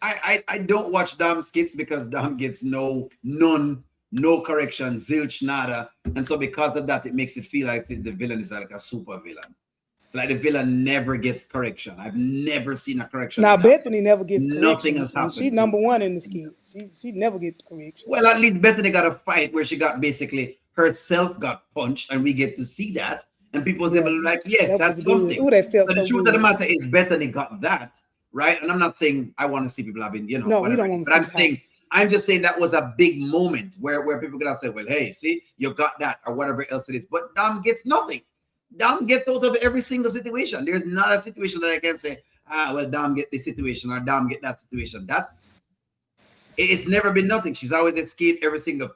I don't watch Dom skits because Dom gets no correction, zilch, nada. And so because of that, it makes it feel like the villain is like a super villain. It's like the villain never gets correction. I've never seen a correction Now with Dom. Bethany never gets Nothing correction, has and she happened to number her. one in the skit. She never get correction. Well, at least Bethany got a fight where she got basically herself got punched, and we get to see that. And people was able Yeah, to like, yes, that was that's good. something. Ooh, that felt But the so truth of the good. matter is Bethany got that, right? And I'm not saying I want to see people having, No, we whatever don't it is, want to but see that. I'm just saying that was a big moment where people could have said, well, hey, see, you got that, or whatever else it is. But Dom gets nothing. Dom gets out of every single situation. There's not a situation that I can say, well, Dom get this situation or Dom get that situation. It's never been nothing. She's always escaped every single,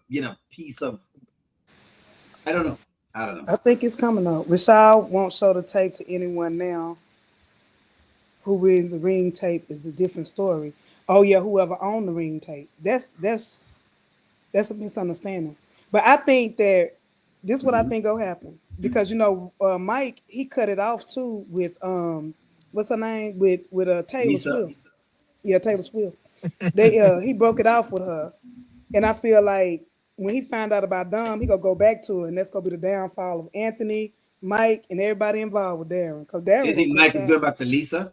piece of, I don't know. I don't know. I think it's coming up. Rashad won't show the tape to anyone now. Who wins the ring tape is a different story. Oh yeah, whoever owned the ring tape. That's a misunderstanding. But I think that this is what I Mhm. think will happen because Mike he cut it off too with what's her name with Taylor Lisa, Swift. Yeah, Taylor Swift. They he broke it off with her, and I feel like when he found out about Dom, he gonna go back to it, and that's gonna be the downfall of Anthony, Mike, and everybody involved with Darren. Cause so Darren you gonna think Mike crash is out. going back to Lisa?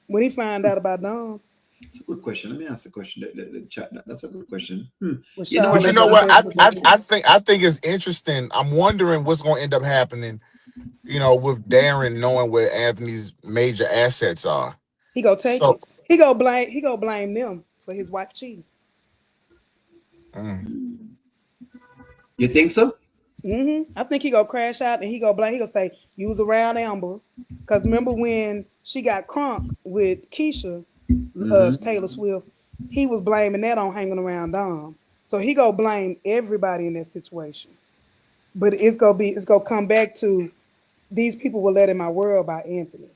When he found out about Dom, It's a good question. Let me ask the question. The chat. That's a good question. You know Rashad what? But you gonna know do the what? best for Darren. I think it's interesting. I'm wondering what's going to end up happening. With Darren knowing where Anthony's major assets are. He gonna take So, it. He gonna blame them for his wife cheating. mm, You think so? I think he gonna crash out and he gonna blame. He gonna say you was around Amber, cause remember when she got crunk with Keisha, Mm-hmm. Taylor Swift, he was blaming that on hanging around Dom. So he gonna blame everybody in that situation. But it's gonna come back to these people were led in my world by Anthony.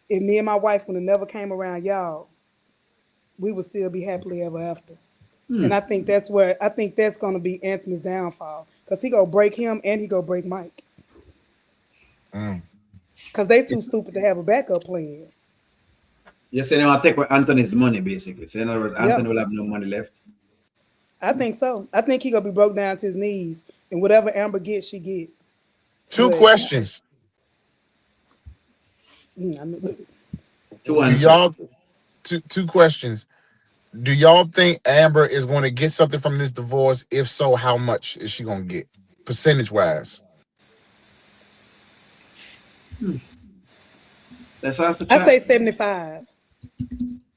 If me and my wife would have never came around y'all, we would still be happily ever after. And I think that's gonna be Anthony's downfall. Cause he gonna break him and he gonna break Mike. mm. Cause they too stupid to have a backup plan. You say they want to take away Anthony's money, basically. So in other words, Anthony Yep. will have no money left. I think so. I think he gonna be broke down to his knees. And whatever Amber gets, she get. Two But questions. I mean, To Do answer. y'all two questions? Do y'all think Amber is going to get something from this divorce? If so, how much is she going to get, percentage wise? Let's ask the I chat. say 75.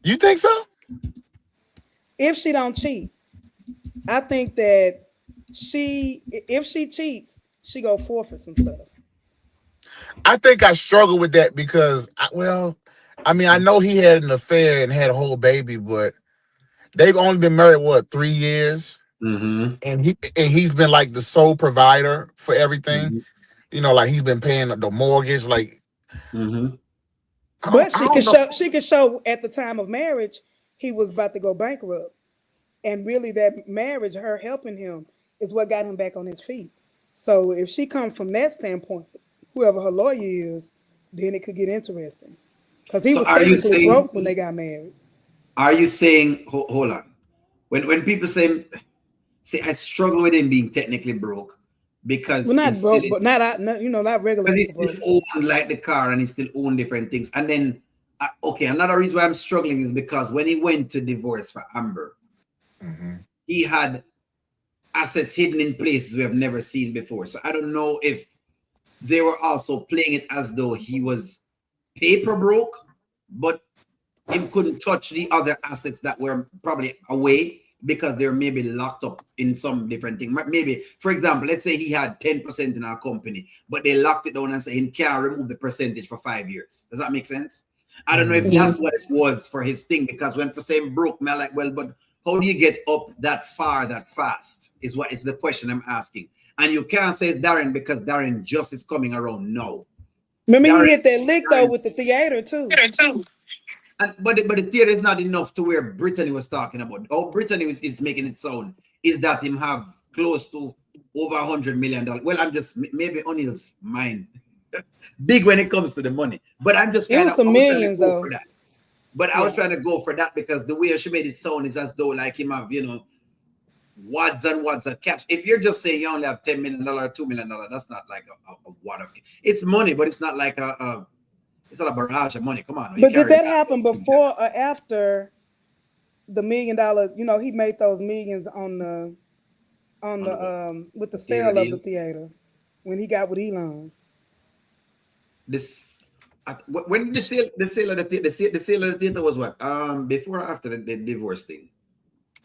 You think so? If she don't cheat, I think that if she cheats, she go forfeit some stuff. I think I struggle with that because, I know he had an affair and had a whole baby, but they've only been married what 3 years, Mm-hmm. and he's been like the sole provider for everything. Mm-hmm. Like he's been paying the mortgage. Like Mm-hmm. But I don't know. she could show at the time of marriage he was about to go bankrupt. And really that marriage, her helping him, is what got him back on his feet. So if she comes from that standpoint, whoever her lawyer is, then it could get interesting. Because he So was are you technically saying? broke when they got married. Are you saying? Hold on. When people say I struggle with him being technically broke Well, because him not still broke, but not regular because he people still broke. own like the car and he still own different things. And then okay, another reason why I'm struggling is because when he went to divorce for Amber, he had assets hidden in places we have never seen before. So I don't know if they were also playing it as though he was paper broke, but him couldn't touch the other assets that were probably away because they're maybe locked up in some different thing. Maybe, for example, let's say he had 10% in our company, but they locked it down and say he can't remove the percentage for 5 years. Does that make sense? I don't know if that's what it was for his thing, because when percent broke, me like, well, but how do you get up that far that fast is what is the question I'm asking. And you can't say Darren because Darren just is coming around now. Remember, Darren, he hit that lick though with the theater too. but the theater is not enough to where Brittany was talking about. Oh, Brittany is making it sound is that him have close to over $100 million. Well, I'm just maybe O'Neill's mind big when it comes to the money, but I'm just It was some millions though. for that. But I was trying to go for that because the way she made it sound is as though like him have wads and wads of cash. If you're just saying you only have $10 million, $2 million, that's not like a wad of cash. It's money, but it's not like it's not a barrage of money. Come on. But did that happen before or after the $1 million? He made those millions on the with the sale of the theater when he got with Elon. When the sale of the theater was what? Before or after the divorce thing?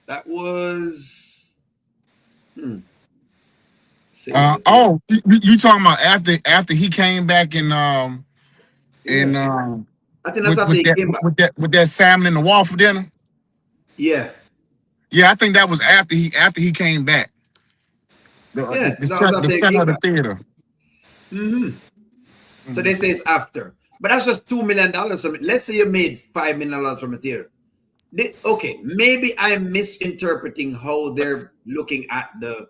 That was you talking about after he came back and I think that's after with he that came back. with that salmon and the waffle dinner. Yeah. Yeah, I think that was after he came back. The center of the theater. So they say it's after, but that's just $2 million from it. Let's say you made $5 million from a theater. Okay, maybe I'm misinterpreting how they're looking at the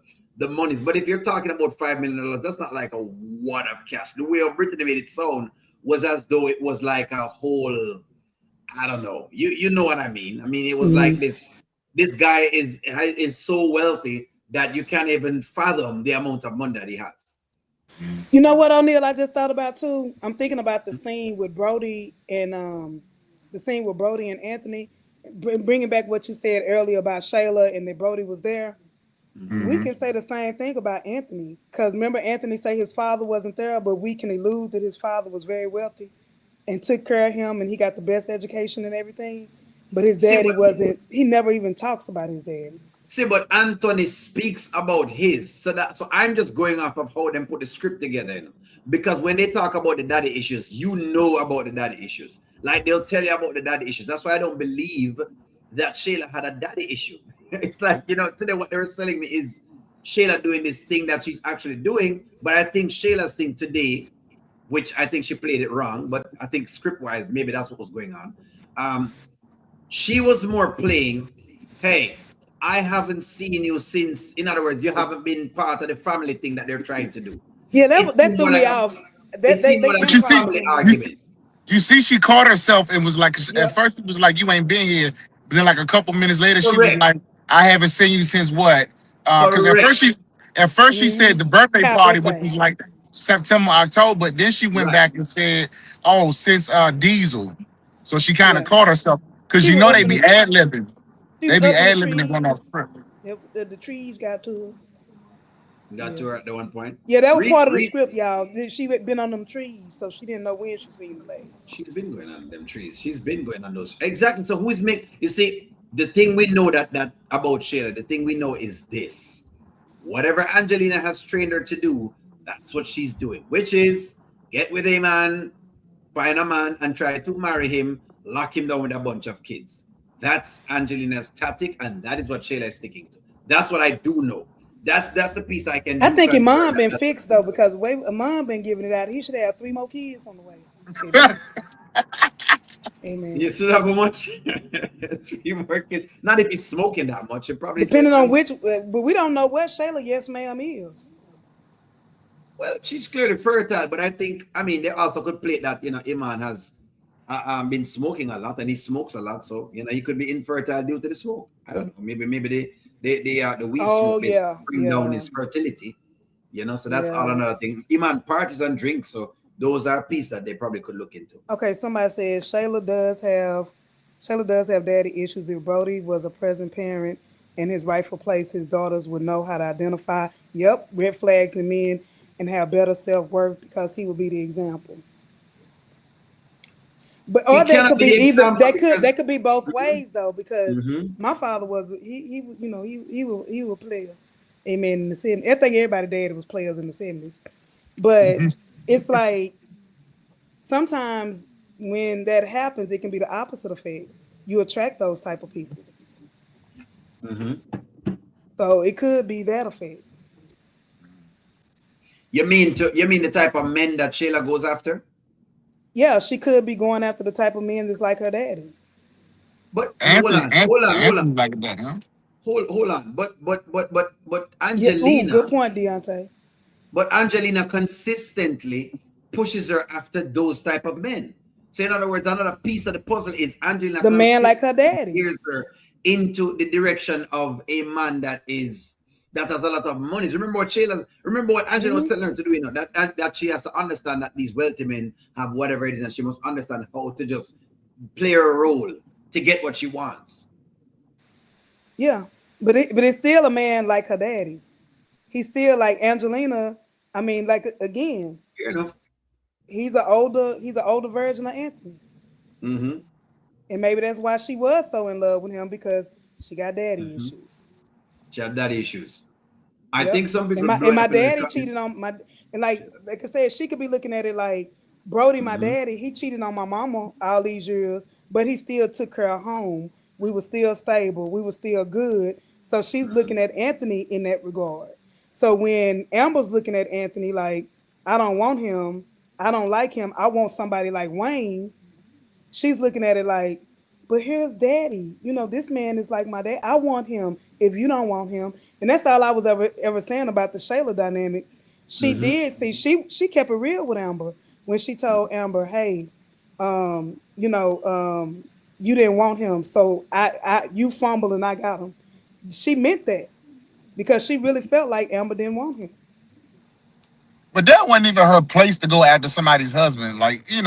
monies. But if you're talking about $5 million, that's not like a wad of cash. The way Brittany made it sound was as though it was like a whole, I don't know. You know what I mean? I mean, it was like this guy is so wealthy that you can't even fathom the amount of money that he has. You know what, O'Neill? I just thought about too. I'm thinking about the scene with Brodie and Anthony. Bringing back what you said earlier about Shayla and that Brodie was there. We can say the same thing about Anthony, because remember Anthony say his father wasn't there, but we can allude that his father was very wealthy and took care of him, and he got the best education and everything. But his daddy wasn't. He never even talks about his daddy. See, but Anthony speaks about his. So I'm just going off of how them put the script together, because when they talk about the daddy issues, you know about the daddy issues. Like they'll tell you about the daddy issues. That's why I don't believe that Shayla had a daddy issue. It's like, today what they were selling me is Shayla doing this thing that she's actually doing. But I think Shayla's thing today, which I think she played it wrong, but I think script-wise, maybe that's what was going on. She was more playing, hey, I haven't seen you since, in other words, you haven't been part of the family thing that they're trying to do. Yeah, that threw me off. You see, she caught herself and was like, at first it was like, you ain't been here. But then like a couple minutes later, she was like, I haven't seen you since what? Because at first she said the birthday party, which was like September, October. But then she went back and said, oh, since Diesel. So she kind of caught herself. Because they be ad-libbing. They be ad-libbing and going off script. The trees got to her. Got to her at the one point. Yeah, that was part of the script, y'all. She had been on them trees, so she didn't know when she seen the lady. She's been going on them trees. She's been going on those. Exactly. So who's you see, the thing we know that about Shayla, the thing we know is this. Whatever Angelina has trained her to do, that's what she's doing, which is get with a man, find a man, and try to marry him, lock him down with a bunch of kids. That's Angelina's tactic, and that is what Shayla is sticking to. That's what I do know. That's the piece I can do. I think Iman been fixed though, because the way Iman been giving it out, he should have 3 more kids on the way. Amen. You should have a much 3 more kids. Not if he's smoking that much. You probably do it. Depending on which, but we don't know what Shayla yes ma'am is. Well, she's clearly fertile, but I think, I mean, they also could play that, Iman has been smoking a lot and he smokes a lot. So, he could be infertile due to the smoke. I don't know. Maybe the weed Oh smoke basically yeah, bring down yeah, his fertility, so that's all yeah. another thing. Iman parties and drinks. So those are pieces that they probably could look into. Okay, somebody says Shayla does have daddy issues. If Brodie was a present parent in his rightful place, his daughters would know how to identify, yep, red flags in men and have better self worth because he would be the example. But He or that cannot could be be the either example that because could be both ways though, because mhm, my father was he was a player. Amen. In the 70s. I think everybody dad was players in the 70s. But it's like sometimes when that happens, it can be the opposite effect. You attract those type of people. mhm. So it could be that effect. You mean the type of men that Shayla goes after? Yeah, she could be going after the type of men that's like her daddy. But hold Anthony, on, Anthony, hold on, hold on, Anthony like that, huh? hold on. But Yeah. Ooh, good Angelina, point, Deontay. consistently pushes her after those type of men. So in other words, another piece of the puzzle is Angelina The man like her consistently daddy. steers her into the direction of a man that has a lot of money. So remember what Angela was Hmm. telling her to do, that she has to understand that these wealthy men have whatever it is, and she must understand how to just play her role to get what she wants. Yeah, but it's still a man like her daddy. He's still like Angelina. I mean, like again, Fair enough. he's an older version of Anthony, Mm-hmm. and maybe that's why she was so in love with him because she got daddy Mm-hmm. issues. She have daddy issues. I Yep. think some And people my draw and it my up in the daddy cheated on my and like I said, she could be looking at it like Brodie, my mm-hmm. daddy, he cheated on my mama all these years, but he still took her home. We were still stable. We were still good. So she's looking at Anthony in that regard. So when Amber's looking at Anthony like, I don't want him, I don't like him, I want somebody like Wayne, she's looking at it like, but here's daddy. This man is like my dad. I want him if you don't want him. And that's all I was ever saying about the Shayla dynamic. She Mm-hmm. did see she kept it real with Amber when she told Amber, hey, um, you know, um, you didn't want him. So I you fumbled and I got him. She meant that because she really felt like Amber didn't want him. But that wasn't even her place to go after somebody's husband.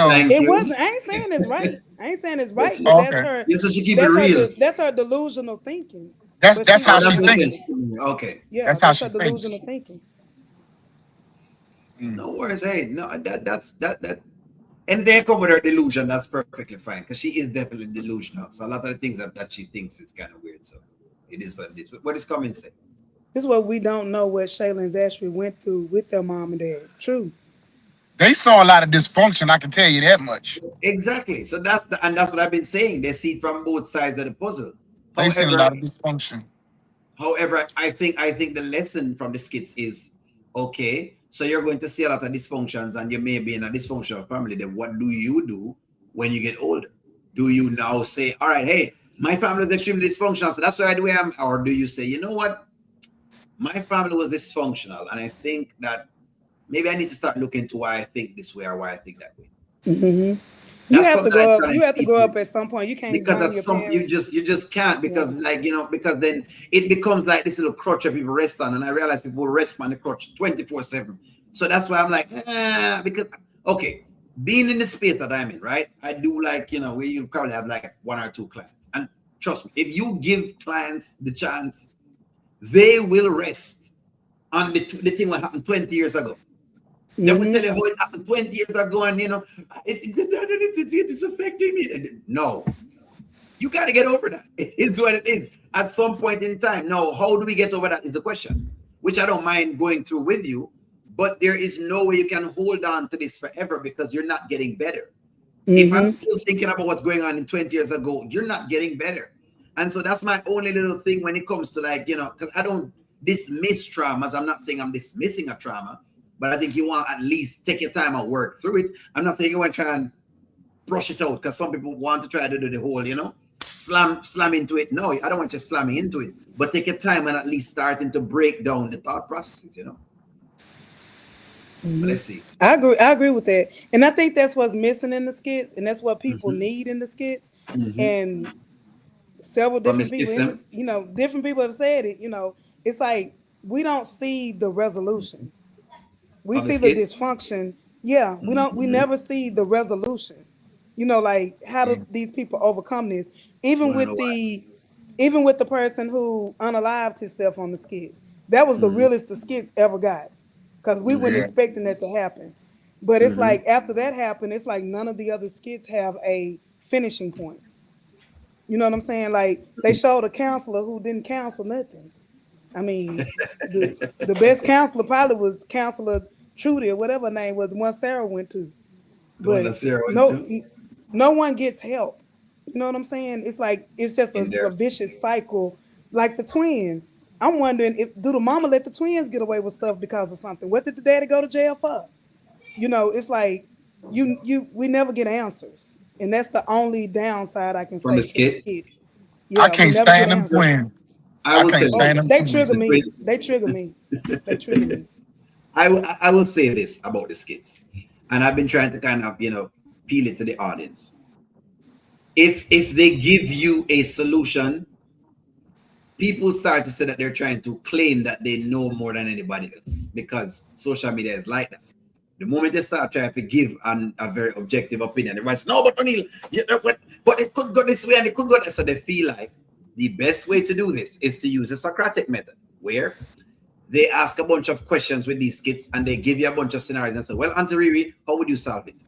Thank It you. wasn't. I ain't saying it's right. I ain't saying it's Yes, right, but Oh, that's okay. her. yes, so she keep it That's her. real. That's her delusional thinking. That's But that's she how Oh, she that's what understands. thinks. she's doing. Okay. Yeah, That's how that's she her thinks. delusional thinking. Mm. No worries. Hey, no, that and they come with her delusion. That's perfectly fine because she is definitely delusional. So a lot of the things that she thinks is kind of weird. So it is what it is. What is coming say? This is what we don't know what Shayla and Zachary went through with their mom and dad. True. They saw a lot of dysfunction. I can tell you that much. Exactly. So that's what I've been saying. They see it from both sides of the puzzle. They seen a However, lot of dysfunction. I think the lesson from the skits is okay. So you're going to see a lot of dysfunctions, and you may be in a dysfunctional family. Then what do you do when you get older? Do you now say, "All right, hey, my family is extremely dysfunctional, so that's why I do am," or do you say, "You know what? My family was dysfunctional, and I think that maybe I need to start looking into why I think this way or why I think that way." Hmm. You That's have to something I grow up. You challenge have to grow people up at some point. You can't because blame at your some you parents. just can't Yeah. because because then it becomes like this little crutch that people rest on, and I realize people rest on the crutch 24/7. So that's why I'm like, because okay, being in the space that I'm in, right? I do like where you probably have like 1 or 2 clients, and trust me, if you give clients the chance, they will rest on the thing what happened 20 years ago. They will tell Hmm. you how it happened 20 years ago, and it's affecting me. No, you got to get over that. It's what it is. At some point in time. Now, how do we get over that is a question, which I don't mind going through with you. But there is no way you can hold on to this forever because you're not getting better. If I'm Hmm. still thinking about what's going on in 20 years ago, you're not getting better. And so that's my only little thing when it comes to because I don't dismiss traumas. I'm not saying I'm dismissing a trauma, but I think you want at least take your time and work through it. I'm not saying you want to try and brush it out, because some people want to try to do the whole, slam into it. No, I don't want you slamming into it, but take your time and at least starting to break down the thought processes. But let's see. I agree with that, and I think that's what's missing in the skits, and that's what people Mm-hmm. need in the skits. Mm-hmm. And several From the different people skits, in this, different people have said it. It's like we don't see the resolution. We of the see the skits. dysfunction. Yeah, we don't. We Mm-hmm. never see the resolution. Like how do these people overcome this? You Even want to know with why? the person who unalived himself on the skits, that was the Mm-hmm. realest the skits ever got, because we weren't Mm-hmm. Yeah. expecting that to happen. But it's Mm-hmm. like after that happened, it's like none of the other skits have a finishing point. You know what I'm saying? Like they showed a counselor who didn't counsel nothing. I mean, the best counselor probably was Counselor Trudy or whatever her name was, the one Sarah went to. The one But that Sarah went no, to no one gets help. You know what I'm saying? It's like it's just in a there. vicious cycle, like the twins. I'm wondering if do the mama let the twins get away with stuff because of something? What did the daddy go to jail for? It's like we never get answers, and that's the only downside I can From the say to the skit. skit. I Yeah, we can't never get stand them answers. twins. I I will can't tell Oh, you. stand them they twins. trigger The me. twins. They trigger me. They trigger me. I will say this about the skits, and I've been trying to kind of peel it to the audience. If they give you a solution, people start to say that they're trying to claim that they know more than anybody else, because social media is like that. The moment they start trying to give a very objective opinion, everybody's no, but O'Neill, but it could go this way and it could go that. So they feel like the best way to do this is to use the Socratic method, where they ask a bunch of questions with these skits and they give you a bunch of scenarios and say, well, Auntie ReRe, how would you solve it?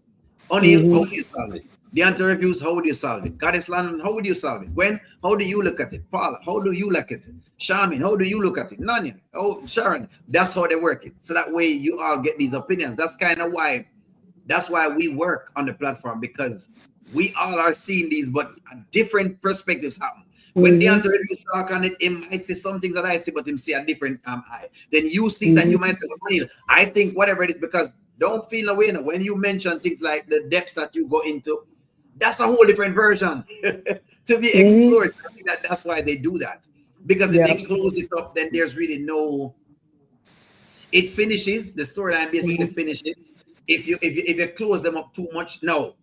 O'Neill, how would you solve it? The anti-reviews, how would you solve it? Goddess London, how would you solve it? Gwen, how do you look at it? Paula, how do you look at it? Charmin, how do you look at it? Nanya, oh, Sharon, that's how they work it. So that way you all get these opinions. That's why we work on the platform, because we all are seeing these, but different perspectives happen. When the anti-reviews talk on it, it might say some things that I see, but him see a different eye. Then you see that you might say, well, I think whatever it is, because don't feel away now. When you mention things like the depths that you go into, that's a whole different version to be explored. I think that's why they do that. Because if they close it up, then there's really no. It finishes, the storyline basically finishes. If you close them up too much, no.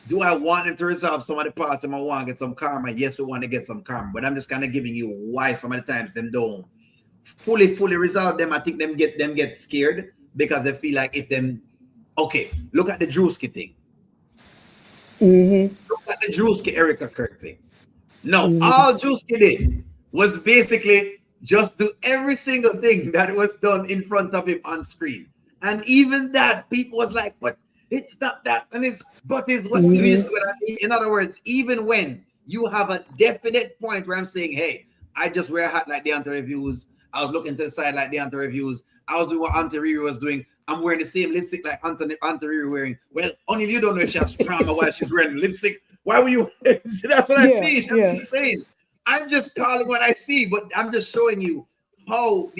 Do I want them to resolve some of the parts? Am I want to get some karma? Yes, we want to get some karma, but I'm just kind of giving you why some of the times them don't fully resolve them. I think them get scared because they feel like if them. Okay, look at the Drewski thing. Look at the Drewski Erica Kirk thing. No, all Drewski did was basically just do every single thing that was done in front of him on screen. And even that, people was like, but it's not that. And it's, but it's what do you see what I mean? In other words, even when you have a definite point where I'm saying, hey, I just wear a hat like the Auntie reviews. I was looking to the side like the Auntie reviews. I was doing what Auntie ReRe was doing. I'm wearing the same lipstick like Auntie ReRe wearing. Well, only you don't know if she has trauma while she's wearing lipstick. Why were you? That's what I mean. I'm just saying. I'm just calling what I see, but I'm just showing you how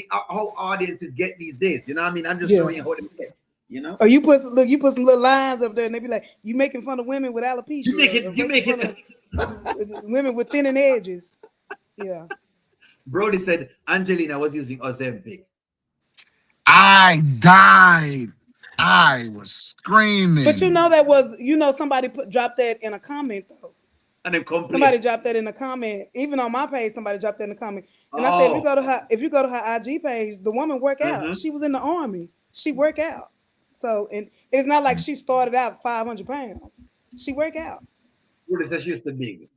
audiences get these days. You know what I mean? I'm just showing you how they get. You know? Or you put some little lines up there, and they be like, "You making fun of women with alopecia? You make it. Women with thinning edges." Yeah. Brodie said Angelina was using Ozempic. I died. I was screaming. But that was somebody dropped that in a comment though. And then somebody dropped that in a comment. Even on my page, somebody dropped that in a comment. And I said, if you go to her IG page, the woman work out. She was in the army. She work out. So, and it's not like she started out 500 pounds. She work out. Brodie said she used to big.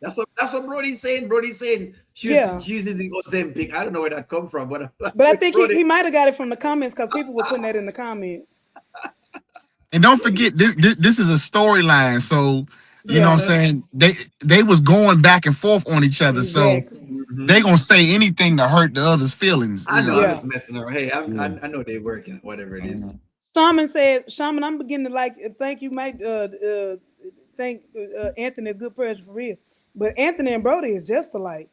That's what Brodie's saying. Brodie's saying she's using the Ozempic. I don't know where that come from, but I think he might have got it from the comments because people were putting that in the comments. And don't forget, this is a storyline, so you know what I'm saying. They was going back and forth on each other, so they gonna say anything to hurt the other's feelings. I know. I'm just messing around. Hey, I know they're working, whatever it is. Shaman, I'm beginning to thank you, Mike. Thank Anthony a good person for real, but Anthony and Brodie is just alike.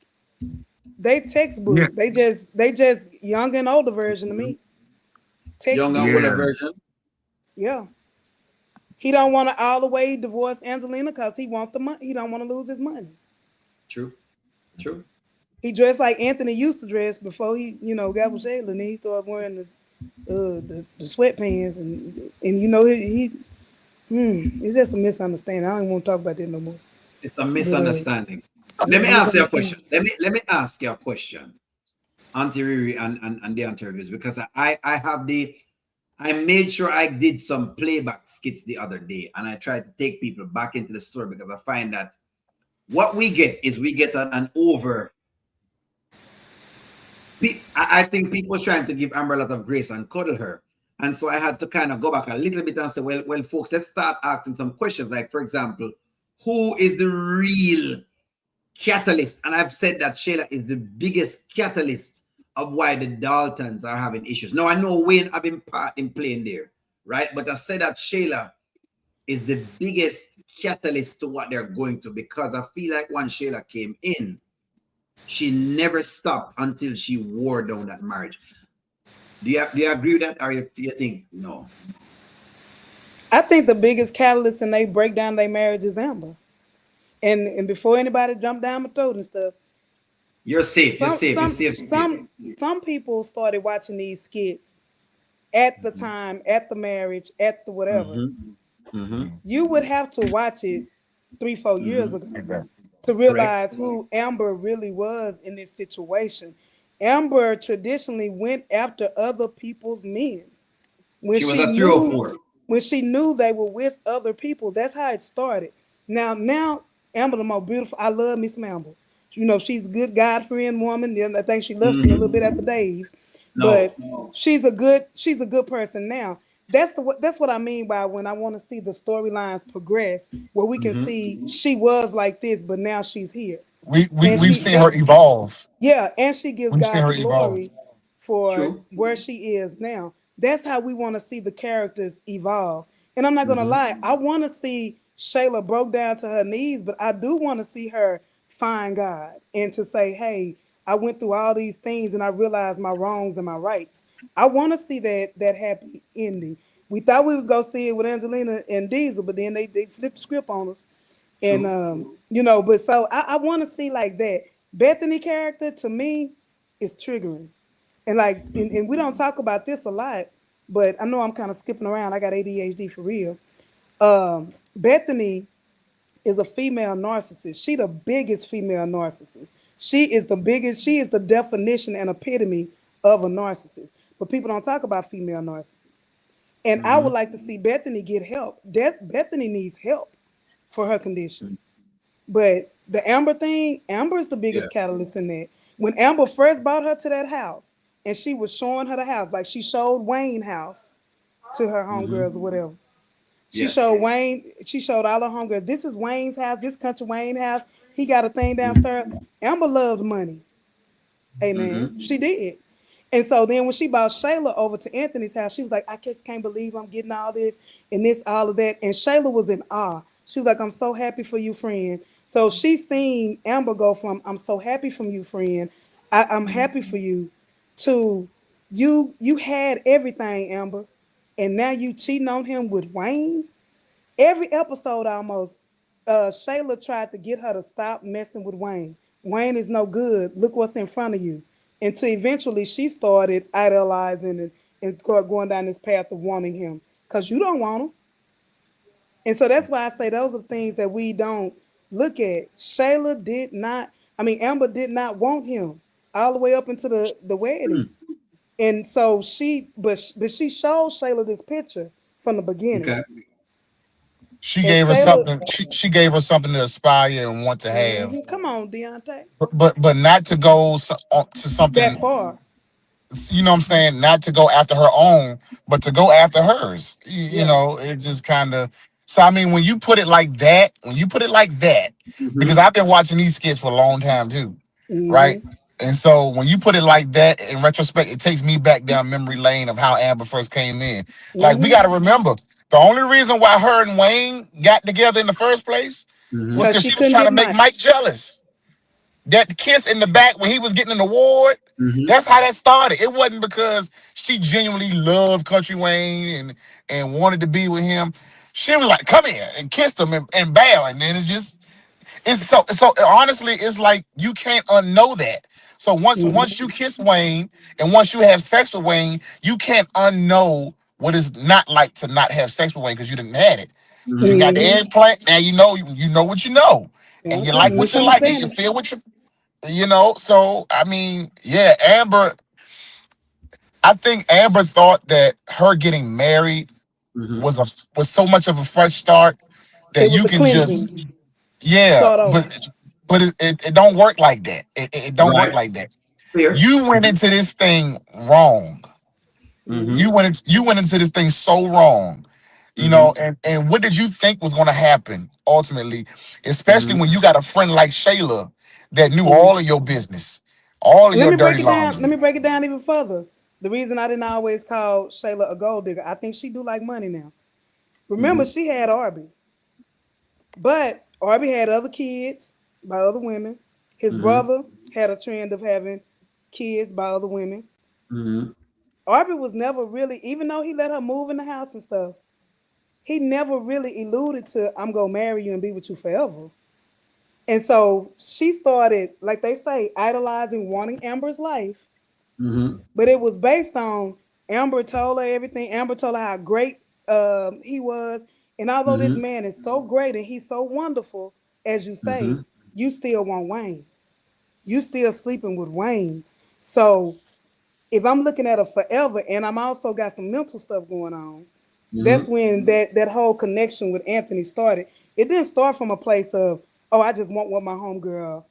They textbook. Yeah. They just young and older version of me. Young and older version. Yeah. He don't want to all the way divorce Angelina because he want the money. He don't want to lose his money. True. True. He dressed like Anthony used to dress before he, got with Shayla, and then he started wearing the sweatpants, and it's just a misunderstanding. I don't even want to talk about that no more. It's a But misunderstanding. Let it's me a ask you a question. misunderstanding. Let me ask you a question, Auntie ReRe and the Auntie reviews, because I made sure I did some playback skits the other day, and I tried to take people back into the story because I find that what we get is we get an over. I think people was trying to give Amber a lot of grace and cuddle her. And so I had to kind of go back a little bit and say, well, folks, let's start asking some questions. Like, for example, who is the real catalyst? And I've said that Shayla is the biggest catalyst of why the Daltons are having issues. Now, I know Wayne having part in playing there, right? But I said that Shayla is the biggest catalyst to what they're going to, because I feel like when Shayla came in, she never stopped until she wore down that marriage. Do you agree with that, or do you think no? I think the biggest catalyst in they break down their marriage is Amber. And before anybody jump down my throat and stuff, You're safe. You're some safe. You're some safe. some some people started watching these skits at the time, at the marriage, at the whatever. Mm-hmm. Mm-hmm. You would have to watch it 3-4 years ago Exactly. to Correct. realize who Amber really was in this situation. Amber traditionally went after other people's men when She was she a 304. knew when she knew they were with other people. That's how it started. Now Amber the most beautiful. I love Miss Amber. She's a good God friend woman. Then I think she lusted a little bit Mm-hmm. after Dave, No. but she's a good person now. That's what I mean by when I want to see the storylines progress, where we can Mm-hmm. see she was like this, but now she's here, and We've seen her evolve. and she gives We've seen God her the evolve. glory for True. where she is now. That's how we want to see the characters evolve. And I'm not gonna Mm-hmm. lie, I want to see Shayla broke down to her knees, but I do want to see her find God and to say, "Hey, I went through all these things and I realized my wrongs and my rights." I want to see that happy ending. We thought we was gonna see it with Angelina and Diesel, but then they flipped the script on us. And True. but so I want to see like that. Bethany character to me is triggering. And like and we don't talk about this a lot, but I know I'm kind of skipping around. I got ADHD for real. Bethany is a female narcissist. She the biggest female narcissist. She is the definition and epitome of a narcissist. But people don't talk about female narcissists. And I Mm-hmm. would like to see Bethany get help. Bethany needs help for her condition. But the Amber thing, Amber is the Yeah. biggest catalyst in that. When Amber first brought her to that house and she was showing her the house, like she showed Wayne house to her homegirls or Mm-hmm. whatever. Yes. She showed all her homegirls, this is Wayne's house, this country Wayne house. He got a thing Mm-hmm. downstairs. Amber loved money. Amen. Mm-hmm. She did. And so then when she brought Shayla over to Anthony's house, she was like, I just can't believe I'm getting all this and this, all of that. And Shayla was in awe. She was like, I'm so happy for you, friend. So she seen Amber go from I'm so happy from you, friend. I'm happy for you to you had everything, Amber. And now you cheating on him with Wayne. Every episode almost, Shayla tried to get her to stop messing with Wayne. Wayne is no good. Look what's in front of you. Until eventually she started idolizing and going down this path of wanting him. Because you don't want him. And so that's why I say those are things that we don't look at. Amber did not want him all the way up into the wedding. And so but she showed Shayla this picture from the beginning. Okay. She And gave her Shayla, something. She gave her something to aspire and want to have, come on, Deontay, but not to go to something. that far. You know what I'm saying? Not to go after her own, but to go after hers. Yeah. It just kind of. So I mean, when you put it like that, because Mm-hmm. I've been watching these skits for a long time too, right? Mm-hmm. And so when you put it like that, in retrospect, it takes me back down memory lane of how Amber first came in. Like we got Mm-hmm. to remember, the only reason why her and Wayne got together in the first place was Mm-hmm. Because because she she was couldn't trying get to make Mike. Mike jealous. That kiss in the back when he was getting an award, Mm-hmm. that's how that started. It wasn't because she genuinely loved Country Wayne and wanted to be with him. She was like, "Come here," and kissed him and bow, and then it's so honestly, it's like you can't unknow that. So once you kiss Wayne and once you have sex with Wayne, you can't unknow what it's not like to not have sex with Wayne because you didn't had it. You didn't got the Mm-hmm. eggplant. Now you know what you know, and you That's it. like what you like, and you Misunderstanding. feel what you know. So I mean, yeah, Amber. I think Amber thought that her getting married Mm-hmm. was so much of a fresh start that It was you a can just cleansing. yeah, Start over. but it don't work like that. It don't work Right. like that. Clear. You went into this thing wrong. Mm-hmm. Mm-hmm. You went into this thing so wrong. You know, Mm-hmm. and what did you think was going to happen ultimately, especially Mm-hmm. when you got a friend like Shayla that knew all Mm-hmm. of your business, all of Let your me break dirty it down. Let laundry. me break it down even further. The reason I didn't always call Shayla a gold digger, I think she do like money now. Remember, Mm-hmm. she had Arby, but Arby had other kids by other women. His Mm-hmm. brother had a trend of having kids by other women. Mm-hmm. Arby was never really, even though he let her move in the house and stuff, he never really alluded to "I'm gonna marry you and be with you forever." And so she started, like they say, idolizing, wanting Amber's life, Mm-hmm. but it was based on Amber told her everything. Amber told her how great he was, and although this Mm-hmm. man is so great and he's so wonderful, as you say, Mm-hmm. you still want Wayne. You still sleeping with Wayne. So if I'm looking at a forever, and I'm also got some mental stuff going on, that's Mm-hmm. when that whole connection with Anthony started. It didn't start from a place of, oh, I just want what my homegirl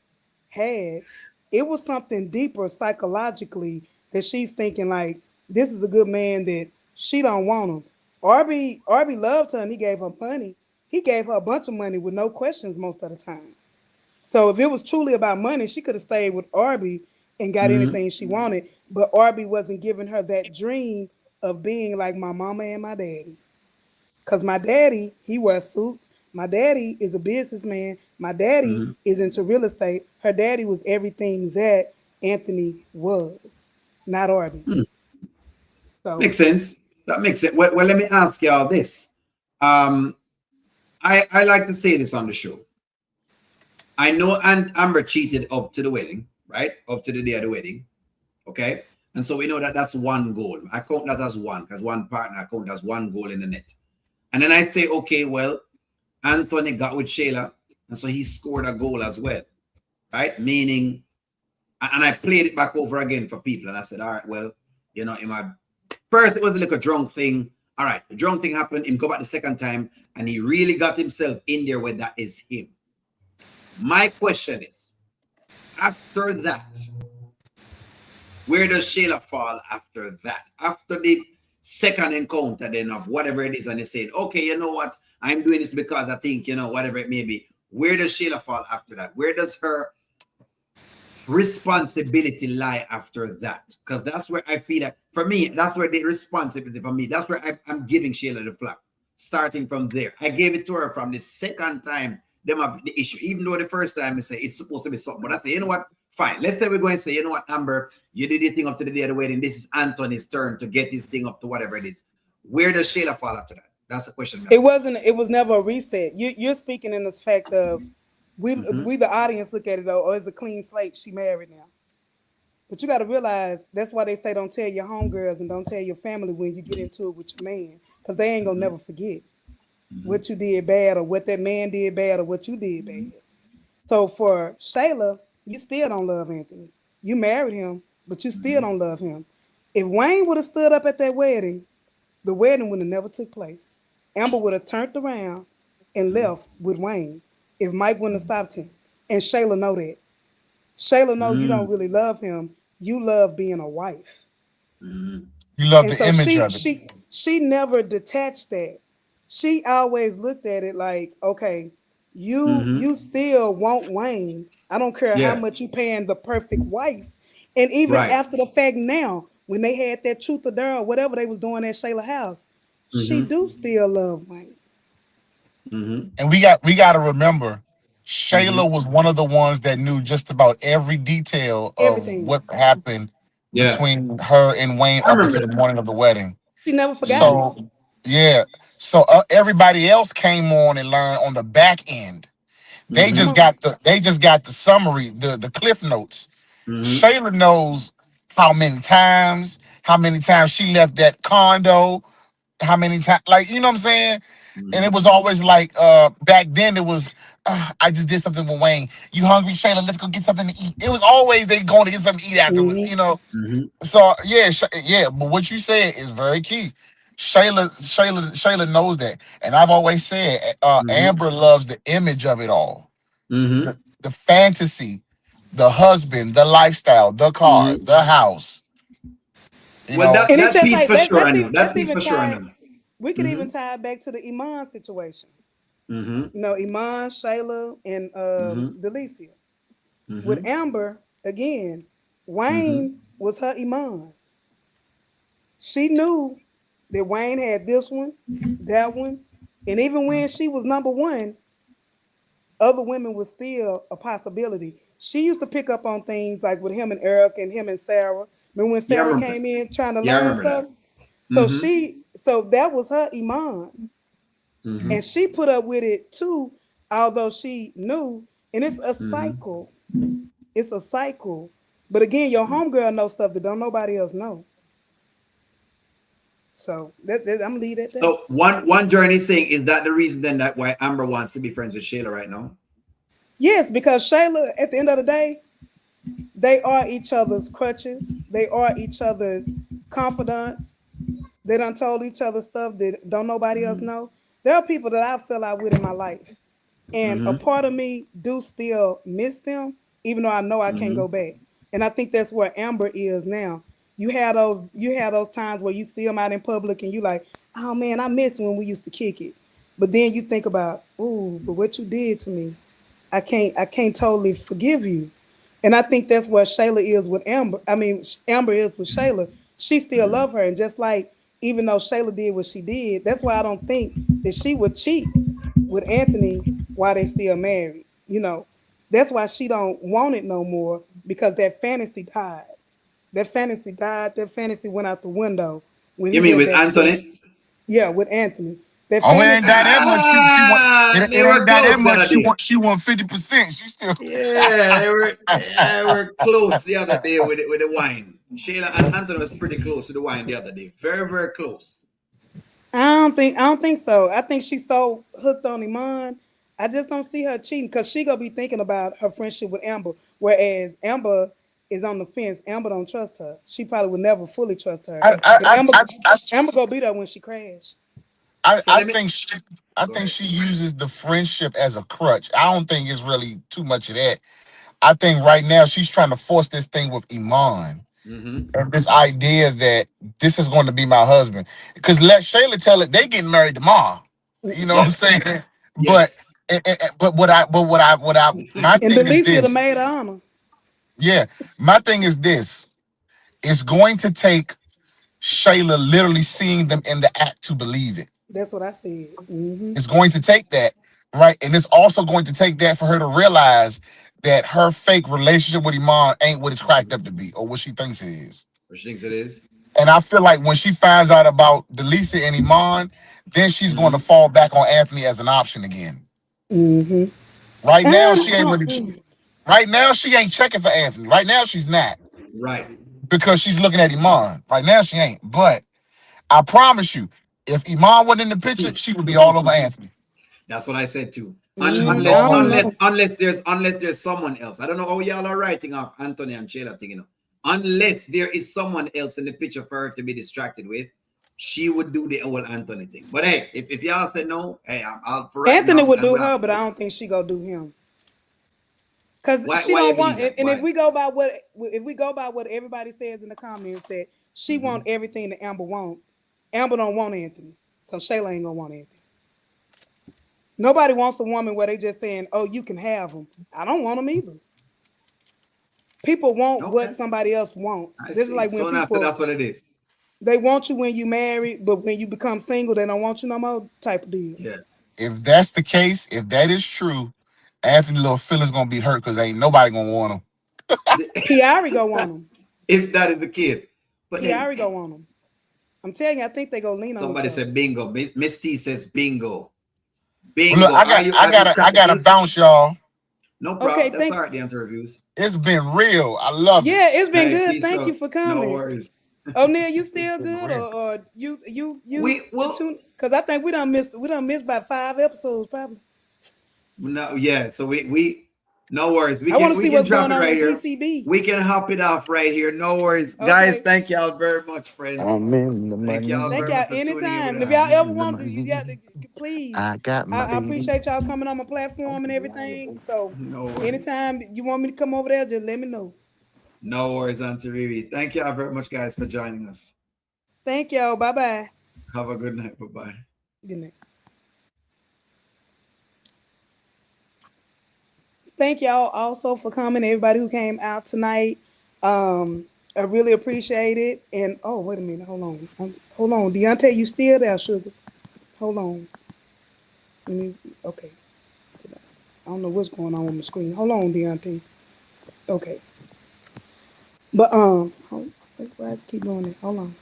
had. It was something deeper psychologically that she's thinking like, this is a good man that she don't want him. Arby loved her and he gave her money. He gave her a bunch of money with no questions most of the time. So if it was truly about money, she could have stayed with Arby and got Mm-hmm. anything she wanted. But Arby wasn't giving her that dream of being like my mama and my daddy. Cause my daddy, he wears suits. My daddy is a businessman. My daddy Mm-hmm. is into real estate. Her daddy was everything that Anthony was, not Arby. So Makes sense. That makes it. Well, let me ask y'all this. Um, I like to say this on the show. I know Aunt Amber cheated up to the wedding, right? Up to the day of the wedding. Okay. And so we know that that's one goal. I count that as one because one partner I count as one goal in the net. And then I say, okay, well, Anthony got with Shayla. And so he scored a goal as well, right? Meaning, and I played it back over again for people. And I said, all right, well, in my first, it was like a drunk thing. All right, the drunk thing happened. Him go back the second time, and he really got himself in there where that is him. My question is, after that, where does Shayla fall after that? After the second encounter, then of whatever it is, and they saying, okay, you know what? I'm doing this because I think, whatever it may be. Where does Shayla fall after that? Where does her responsibility lie after that? Because that's where I feel that for me, that's where the responsibility for me, that's where I'm giving Shayla the flap. Starting from there, I gave it to her from the second time them have the issue, even though the first time I say it's supposed to be something. But I say, you know what? Fine. Let's say we're going to say, you know what, Amber, you did your thing up to the day of the wedding. This is Anthony's turn to get his thing up to whatever it is. Where does Shayla fall after that? That's the question. it wasn't. It was never a reset. You're speaking in this fact of Mm-hmm. we the audience look at it though, oh, it's a clean slate. She married now. But you got to realize that's why they say don't tell your homegirls and don't tell your family when you get into it with your man, because they ain't gonna Mm-hmm. never forget what you did bad or what that man did bad or what you did bad. So for Shayla, you still don't love Anthony. You married him, but you still Mm-hmm. don't love him. If Wayne would have stood up at that wedding, the wedding would have never took place. Amber would have turned around and left with Wayne if Mike wouldn't have stopped him. And Shayla know that. Shayla know you Mm-hmm. don't really love him. You love being a wife. Mm-hmm. You love And the so image she of it. she she never detached that. She always looked at it like, okay, Mm-hmm. you still want Wayne. I don't care how Yeah. much you paying the perfect wife. And even Right. after the fact now, when they had that truth or dare or whatever they was doing at Shayla house, she Mm-hmm. do still love Wayne. Mm-hmm. And we got to remember, Mm-hmm. Shayla was one of the ones that knew just about every detail of Everything. what happened Yeah. between her and Wayne I up remember until the that. morning of the wedding. She never forgot Mm-hmm. it. So, yeah. So everybody else came on and learned on the back end. They Come Mm-hmm. just on. got the summary, the cliff notes. Mm-hmm. Shayla knows how many times she left that condo, how many times, like, you know what I'm saying? And it Mm-hmm. was always like, back then it was, I just did something with Wayne. You hungry, Shayla? Let's go get something to eat. It was always they going to get something to eat afterwards, Hmm. you know? Mm-hmm. So yeah, yeah, but what you said is very key. Shayla knows that. And I've always said, Mm-hmm. Amber loves the image of it all. Mm-hmm. The fantasy, the husband, the lifestyle, the car, Mm-hmm. the house, you Well, know. that And it's that just piece like for sure I know. That let's piece even for sure I tie it. know. We could Mm-hmm. even tie it back to the Iman situation. Mm-hmm. You know, Iman, Shayla, and Mm-hmm. Delicia. With Mm-hmm. Amber, again, Mm-hmm. Wayne was her Iman. She knew that Wayne had this one, that one, and even when she was number one, other women was still a possibility. She used to pick up on things like with him and Eric and him and Sarah. Remember when Yeah, I Sarah remember. came in trying to Yeah, I learn remember stuff? that. So Mm-hmm. so that was her Iman. Mm-hmm. And she put up with it too, although she knew. And it's a Mm-hmm. cycle. It's a cycle. But again, your homegirl knows stuff that don't nobody else know. So I'm gonna leave it at that. So one journey saying, is that the reason then that why Amber wants to be friends with Shayla right now? Yes, because Shayla, at the end of the day, they are each other's crutches. They are each other's confidants. They done told each other stuff that don't nobody else know. There are people that I fell out with in my life. And a Mm-hmm. part of me do still miss them, even though I know I can't Mm-hmm. go back. And I think that's where Amber is now. You have those times where you see them out in public and you like, oh man, I miss when we used to kick it. But then you think about, ooh, but what you did to me, I can't totally forgive you. And I think that's where Shayla is with Amber. I mean, Amber is with Shayla. She still Mm-hmm. love her, and just like even though Shayla did what she did, that's why I don't think that she would cheat with Anthony while they still married. You know, that's why she don't want it no more because that fantasy died. That fantasy died. That fantasy went out the window when You he mean went with back to, Anthony? yeah, with Anthony. That Oh, it ain't fantasy. that that much. She want Ah, it, they it were ain't that that close the much. other day. She want 50%. She still Yeah, they were close the other day with the wine. Shayla and Anthony was pretty close to the wine the other day. Very, very close. I don't think so. I think she's so hooked on Iman. I just don't see her cheating because she gonna be thinking about her friendship with Amber. Whereas Amber is on the fence. Amber don't trust her. She probably would never fully trust her. I I But I Amber I I, Amber gonna be there when she crash. So let me I go think ahead. she uses the friendship as a crutch. I don't think it's really too much of that. I think right now she's trying to force this thing with Iman. Mm-hmm. And this idea that this is going to be my husband. Because let Shayla tell it, they getting married tomorrow. You know what I'm Yes. saying? But Yes. but my And thing is Delicia the this. maid of honor. Yeah, my thing is this. It's going to take Shayla literally seeing them in the act to believe it. That's what I said. It's going to take that, right? And it's also going to take that for her to realize that her fake relationship with Iman ain't what it's cracked up to be or what she thinks it is. What she thinks it is. And I feel like when she finds out about Delisa and Iman, then she's going to Mm-hmm. fall back on Anthony as an option again. Mm-hmm. Right now, she I ain't really. don't, Right now, she ain't checking for Anthony. Right now, she's not Right. because she's looking at Iman. Right now, she ain't. But I promise you, if Iman wasn't in the picture, she would be all over Anthony. That's what I said too. She would be I Unless all don't over. unless know. unless there's someone else. I don't know how y'all are writing off Anthony and Shayla thing, Unless there is someone else in the picture for her to be distracted with, she would do the whole Anthony thing. But hey, if y'all said no, hey, I'll for right now Anthony would I'm do gonna have her, to but I go. don't think she gonna do him. Cause she Why you don't believe want, that? and Why? if we go by what everybody says in the comments that she Mm-hmm. want everything that Amber want, Amber don't want Anthony, so Shayla ain't gonna want Anthony. Nobody wants a woman where they just saying, "Oh, you can have them." I don't want them either. People want what Okay. somebody else wants. I This is see. like when So now so people that's what it is. they want you when you married, but when you become single, they don't want you no more. Type of deal. Yeah. If that's the case, if that is true, Anthony little feelings gonna be hurt because ain't nobody gonna want him. Kiari go want them. If that is the case. But then Kiari go want them. I'm telling you, I think they go lean on each Somebody other. said bingo. Miss T says bingo. Well, look, Bingo. Are you I gotta practicing? bounce, y'all. No Okay, problem. That's thank. all right. The answer reviews. It's been real. I love it. Yeah, it's been Hey, good. peace Thank you out. for No coming. worries. O'Neil, you It's still been good, real. or you We will. tune? Because I think we done missed about 5 episodes probably. No, yeah. So we no worries. I want to We see can what's drop going it on right in here. PCB. We can hop it off right here. No worries, guys. Okay, Thank y'all very much, friends. I'm in the Thank y'all thank very money. y'all much for tuning in with anytime. And if us. y'all I'm ever in the want to, you got to money. please. I got my I baby. appreciate y'all coming on my platform and everything. So No worries. anytime you want me to come over there, just let me know. No worries, Auntie ReRe. Thank y'all very much, guys, for joining us. Thank y'all. Bye bye. Have a good night. Bye bye. Good night. Thank y'all also for coming. Everybody who came out tonight. I really appreciate it. And oh, wait a minute. Hold on. Hold on. Deontay, you still there, sugar? Hold on. Let me. Okay. I don't know what's going on my screen. Hold on, Deontay. Okay. But why does it keep doing it? Hold on.